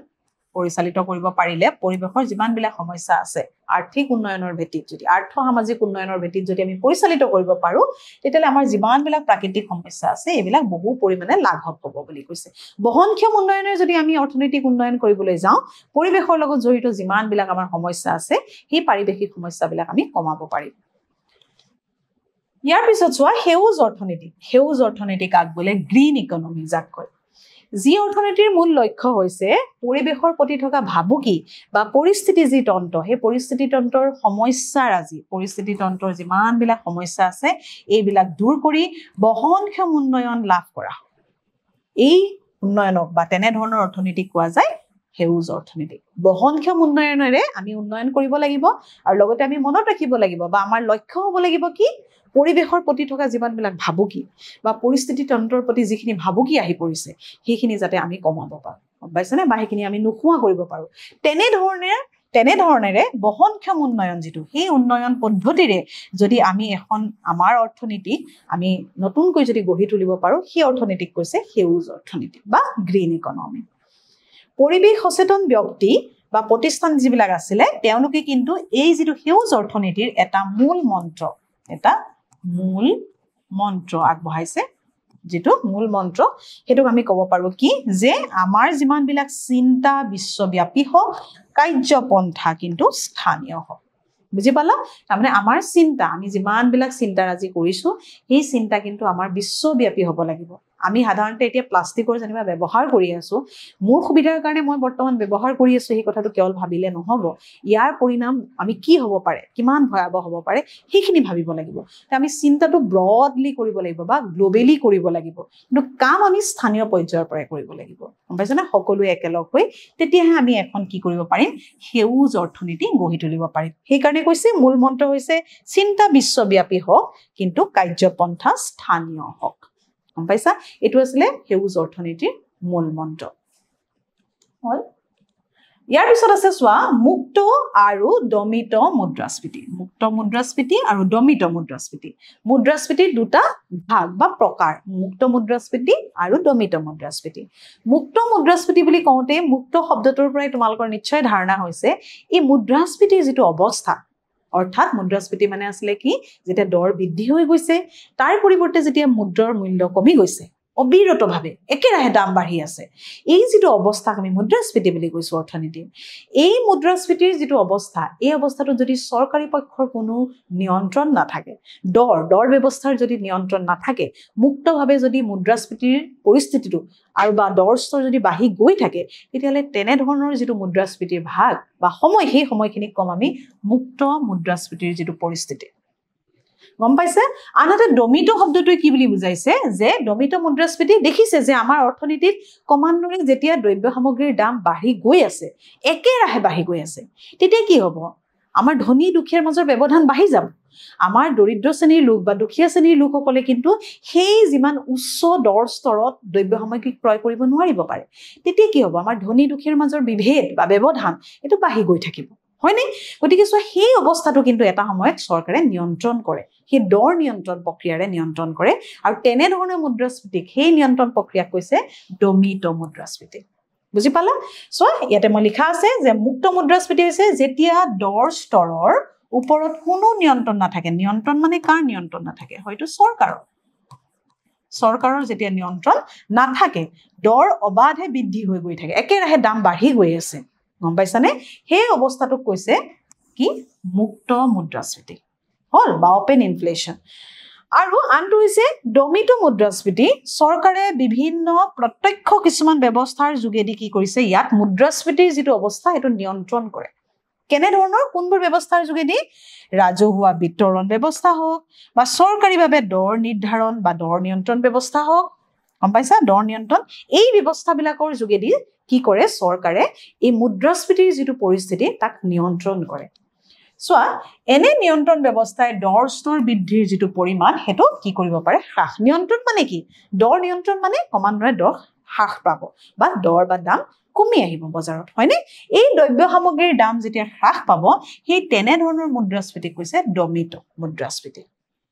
পৰিচালিত কৰিব পাৰিলে পৰিৱেশৰ যিমানবিলাক সমস্যা আছে আৰ্থিক উন্নয়নৰ ভেটিত যদি আৰ্থ সামাজিক উন্নয়নৰ ভেটিত যদি আমি পৰিচালিত কৰিব পাৰো তেতিয়ালে আমাৰ যিমানবিলাক প্ৰাকৃতিক সমস্যা আছে এইবিলাক বহু পৰিমাণে লাঘৱ হ'ব বুলি কৈছে বহনক্ষম উন্নয়নৰ যদি আমি অৰ্থনৈতিক উন্নয়ন কৰিবলৈ যাওঁ পৰিৱেশৰ লগত জড়িত যিমানবিলাক আমাৰ সমস্যা আছে সেই পাৰিৱেশিক সমস্যাবিলাক আমি কমাব পাৰিম ইয়াৰ পিছত চোৱা সেউজ অৰ্থনীতি কাক বোলে গ্ৰীণ ইকনমি যাক কয় যি অৰ্থনীতিৰ মূল লক্ষ্য হৈছে পৰিৱেশৰ প্ৰতি থকা ভাবুকি বা পৰিস্থিতি যি তন্ত্ৰ সেই পৰিস্থিতি তন্ত্ৰৰ সমস্যাৰাজি পৰিস্থিতি তন্ত্ৰৰ যিমানবিলাক সমস্যা আছে এইবিলাক দূৰ কৰি বহনক্ষম উন্নয়ন লাভ কৰা এই উন্নয়নক বা তেনে ধৰণৰ অৰ্থনীতি কোৱা যায় সেউজ অৰ্থনীতি বহনক্ষম উন্নয়নেৰে আমি উন্নয়ন কৰিব লাগিব আৰু লগতে আমি মনত ৰাখিব লাগিব বা আমাৰ লক্ষ্য হ'ব লাগিব কি পৰিৱেশৰ প্ৰতি থকা যিমানবিলাক ভাবুকি বা পৰিস্থিতি তন্ত্ৰৰ প্ৰতি যিখিনি ভাবুকি আহি পৰিছে সেইখিনি যাতে আমি কমাব পাৰোঁ পাইছেনে বা সেইখিনি আমি নোখোৱা কৰিব পাৰোঁ তেনেধৰণেৰে বহনক্ষম উন্নয়ন যিটো সেই উন্নয়ন পদ্ধতিৰে যদি আমি এখন আমাৰ অৰ্থনীতিক আমি নতুনকৈ যদি গঢ়ি তুলিব পাৰোঁ সেই অৰ্থনীতিক কৈছে সেউজ অৰ্থনীতি বা গ্ৰীণ ইকনমি পৰিৱেশ সচেতন ব্যক্তি বা প্ৰতিষ্ঠান যিবিলাক আছিলে তেওঁলোকে কিন্তু এই যিটো সেউজ অৰ্থনীতিৰ এটা মূল মন্ত্ৰ আগবঢ়াইছে যেটো মূল মন্ত্ৰ হেতুক আমি কব পাৰো কি যে আমাৰ যিমান বিলাক চিন্তা বিশ্বব্যাপী হোক কাৰ্যপন্থা কিন্তু স্থানীয় হোক বুজি পালা তাৰমানে আমাৰ চিন্তা আমি যিমান বিলাক চিন্তা আজি কৰিছো এই চিন্তা কিন্তু আমাৰ বিশ্বব্যাপী হ'ব লাগিব আমি সাধাৰণতে এতিয়া প্লাষ্টিকৰ যেনিবা ব্যৱহাৰ কৰি আছো মোৰ সুবিধাৰ কাৰণে মই বৰ্তমান ব্যৱহাৰ কৰি আছো এই কথাটো কেৱল ভাবিলে নহব ইয়াৰ পৰিণাম আমি কি হ'ব পাৰে কিমান ভয়াবহ হ'ব পাৰে সেইখিনি ভাবিব লাগিব তে আমি চিন্তাটো ব্ৰডলি কৰিব লাগিব বা গ্লোবেলি কৰিব লাগিব কিন্তু কাম আমি স্থানীয় পৰ্যায়ৰ পৰা কৰিব লাগিব গম পাইছা না সকলোৱে একেলগ হৈ তেতিয়াহে আমি এখন কি কৰিব পাৰিম সেউজ অৰ্থনীতি গঢ়ি তুলিব পাৰিম সেই কাৰণে কৈছে মূল মন্ত্ৰ হৈছে চিন্তা বিশ্বব্যাপী হোক কিন্তু কাৰ্যপন্থা স্থানীয় হোক গম পাইছা এটো আসলে সেউজ অৰ্থনীতিৰ মূল মন্ত্ৰ হল ইয়াৰ পিছত আছে সোৱা মুক্ত আৰু দমিত মুদ্ৰাস্ফীতি মুক্ত মুদ্ৰাস্ফীতি আৰু দমিত মুদ্ৰাস্ফীতি মুদ্ৰাস্ফীতিৰ দুটা ভাগ বা প্ৰকাৰ মুক্ত মুদ্ৰাস্ফীতি আৰু দমিত মুদ্ৰাস্ফীতি মুক্ত মুদ্ৰাস্ফীতি বুলি কওঁতে মুক্ত শব্দটোৰ পৰাই তোমালোকৰ নিশ্চয় ধাৰণা হৈছে এই মুদ্ৰাস্ফীতিৰ যেটো অৱস্থা অৰ্থাৎ মুদ্ৰাস্ফীতি মানে আসলে কি যেটা দৰ বৃদ্ধি হৈ গৈছে তাৰ পৰিৱৰ্তে যেতিয়া মুদ্ৰাৰ মূল্য কমি গৈছে অবিৰতভাৱে একেৰাহে দাম বাঢ়ি আছে এই যেটো অৱস্থা আমি মুদ্ৰাস্ফীতি বুলি কৈছো অৰ্থনীতিৰ এই মুদ্ৰাস্ফীতিৰ যেটো অৱস্থা এই অৱস্থাটো যদি চৰকাৰী পক্ষৰ কোনো নিয়ন্ত্ৰণ নাথাকে দৰ ব্যৱস্থাৰ যদি নিয়ন্ত্ৰণ নাথাকে মুক্তভাৱে যদি মুদ্ৰাস্ফীতিৰ পৰিস্থিতিটো আৰু বা দৰ স্তৰ যদি বাঢ়ি গৈ থাকে তেতিয়ালে তেনে ধৰণৰ যেটো মুদ্ৰাস্ফীতিৰ ভাগ বা সময় সেই সময়খিনি কম আমি মুক্ত মুদ্ৰাস্ফীতিৰ যেটো পৰিস্থিতি গম পাইছে আনহাতে দমিত শব্দটোৱে কি বুলি বুজাইছে যে দমিত মুদ্ৰাস্ফীতি দেখিছে যে আমাৰ অৰ্থনীতিত ক্ৰমান্বয়ে যেতিয়া দ্ৰব্য সামগ্ৰীৰ দাম বাঢ়ি গৈ আছে একেৰাহে বাঢ়ি গৈ আছে তেতিয়া কি হ'ব আমাৰ ধনী দুখীয়াৰ মাজৰ ব্যৱধান বাঢ়ি যাব আমাৰ দৰিদ্ৰ শ্ৰেণীৰ লোক বা দুখীয়া শ্ৰেণীৰ লোকসকলে কিন্তু সেই যিমান উচ্চ দৰ স্তৰত দ্ৰব্য সামগ্ৰী ক্ৰয় কৰিব নোৱাৰিব পাৰে তেতিয়া কি হ'ব আমাৰ ধনী দুখীয়াৰ মাজৰ বিভেদ বা ব্যৱধান এটো বাঢ়ি গৈ থাকিব হয়নে গতিকে সেই অৱস্থাটো কিন্তু এটা সময়ত চৰকাৰে নিয়ন্ত্ৰণ কৰে সেই দৰ নিয়ন্ত্ৰণ প্ৰক্ৰিয়াৰে নিয়ন্ত্ৰণ কৰে আৰু তেনে ধৰণৰ মুদ্ৰাস্ফীতিক সেই নিয়ন্ত্ৰণ প্ৰক্ৰিয়া কৈছে দমিত মুদ্ৰাস্ফীতি বুজি পালা সো ইয়াতে মই লিখা আছে যে মুক্ত মুদ্ৰাস্ফীতি হৈছে যেতিয়া দৰ স্তৰৰ ওপৰত কোনো নিয়ন্ত্ৰণ নাথাকে নিয়ন্ত্ৰণ মানে কাৰ নিয়ন্ত্ৰণ নাথাকে হয়তো চৰকাৰৰ যেতিয়া নিয়ন্ত্ৰণ নাথাকে দৰ অবাধে বৃদ্ধি হৈ গৈ থাকে একেৰাহে দাম বাঢ়ি গৈ আছে গম পাইছানে সেই অৱস্থাটোক কৈছে কি মুক্ত মুদ্ৰাস্ফীতি হল বা ওপেন ইনফ্লেশন আৰু আনটো হৈছে দমিত মুদ্ৰাস্ফীতি চৰকাৰে বিভিন্ন প্ৰত্যক্ষ কিছুমান ব্যৱস্থাৰ যোগেদি কি কৰিছে ইয়াত মুদ্ৰাস্ফীতিৰ যেটো অৱস্থা এটো নিয়ন্ত্ৰণ কৰে কেনে ধৰণৰ কোনবোৰ ব্যৱস্থাৰ যোগেদি ৰাজহুৱা বিতৰণ ব্যৱস্থা হোক বা চৰকাৰীভাৱে দৰ নিৰ্ধাৰণ বা দৰ নিয়ন্ত্ৰণ ব্যৱস্থা হোক গম পাইছা দৰ নিয়ন্ত্ৰণ এই ব্যৱস্থাবিলাকৰ যোগেদি কি কৰে চৰকাৰে এই মুদ্ৰাস্ফীতিৰ যেটো পৰিস্থিতি তাক নিয়ন্ত্ৰণ কৰে সোৱা এনে নিয়ন্ত্ৰণ ব্যৱস্থাই দৰ স্তৰ বৃদ্ধিৰ যেটো পৰিমাণ হেতু কি কৰিব পাৰে হ্ৰাস নিয়ন্ত্ৰণ মানে কি দৰ নিয়ন্ত্ৰণ মানে ক্ৰমান্বয়ে দৰ হ্ৰাস পাব বা দৰ বা দাম কমি আহিব বজাৰত হয়নে এই দ্ৰব্য সামগ্ৰীৰ দাম যেতিয়া হ্ৰাস পাব সেই তেনে ধৰণৰ মুদ্ৰাস্ফীতি কৈছে দমিত মুদ্ৰাস্ফীতি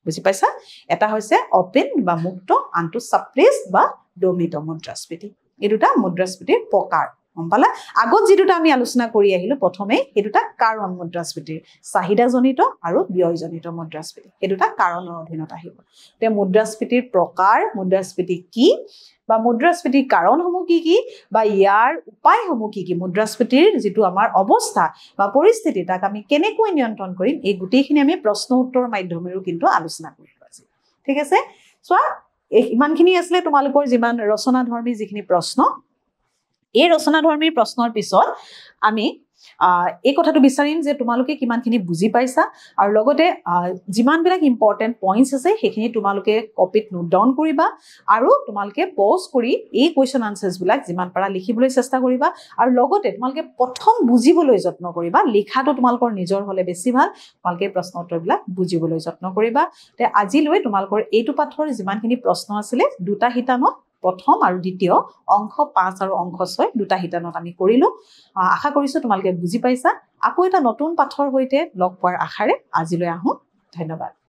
বুজি পাইছা এটা হৈছে ওপেন বা মুক্ত আনটো সাপ্ৰেস বা দমিত মুদ্ৰাস্ফীতি এই দুটা মুদ্ৰাস্ফীতিৰ প্ৰকাৰ গম পালা আগত যি দুটা আমি আলোচনা কৰি আহিলো প্ৰথমে এই দুটা কাৰণ মুদ্ৰাস্ফীতিৰ চাহিদাজনিত আৰু ব্যয়জনিত মুদ্ৰাস্ফীতি এই দুটা কাৰণৰ অধীনত আহিব তে মুদ্ৰাস্ফীতিৰ প্ৰকাৰ মুদ্ৰাস্ফীতি কি বা মুদ্ৰাস্ফীতিৰ কাৰণসমূহ কি বা ইয়াৰ উপায়সমূহ কি মুদ্ৰাস্ফীতিৰ যেটো আমাৰ অৱস্থা বা পৰিস্থিতি তাক আমি কেনেকৈ নিয়ন্ত্ৰণ কৰিম এই গুটেইখিনি আমি প্ৰশ্ন উত্তৰ মাধ্যমেৰে কিন্তু আলোচনা কৰিম আজি ঠিক আছে সো ইমানখিনি আসলে তোমালোকৰ যিমান ৰচনাধৰ্মী যিখিনি প্ৰশ্ন এই ৰচনাধৰ্মী প্ৰশ্নৰ পিছত আমি এই কথাটো বিচাৰিম যে তোমালোকে কিমানখিনি বুজি পাইছা আৰু লগতে যিমান বিলাক ইম্পৰ্টেন্ট পইণ্টছ আছে সেইখিনি তোমালোকে কপিত নোট ডাউন কৰিবা আৰু তোমালোকে পজ কৰি এই কোৱেশ্চন আনসাৰ্স বিলাক যিমান পাৰা লিখিবলৈ চেষ্টা কৰিবা আৰু লগতে তোমালোকে প্ৰথম বুজিবলৈ যত্ন কৰিবা লিখাটো তোমালোকৰ নিজৰ হলে বেছি ভাল তোমালোকে প্ৰশ্ন উত্তৰবিলাক বুজিবলৈ যত্ন কৰিবা তে আজিলৈ তোমালোকৰ এইটো পাঠৰ যিমানখিনি প্ৰশ্ন আছিল দুটা হিতানত প্ৰথম আৰু দ্বিতীয় অংশ 5 আৰু অংশ 6 দুটা হিতানত আমি কৰিলো আশা কৰিছো তোমালোকে বুজি পাইছা আকৌ এটা নতুন পাঠৰ হৈতে লগ পোৱাৰ আশাৰে আজিলৈ আহো ধন্যবাদ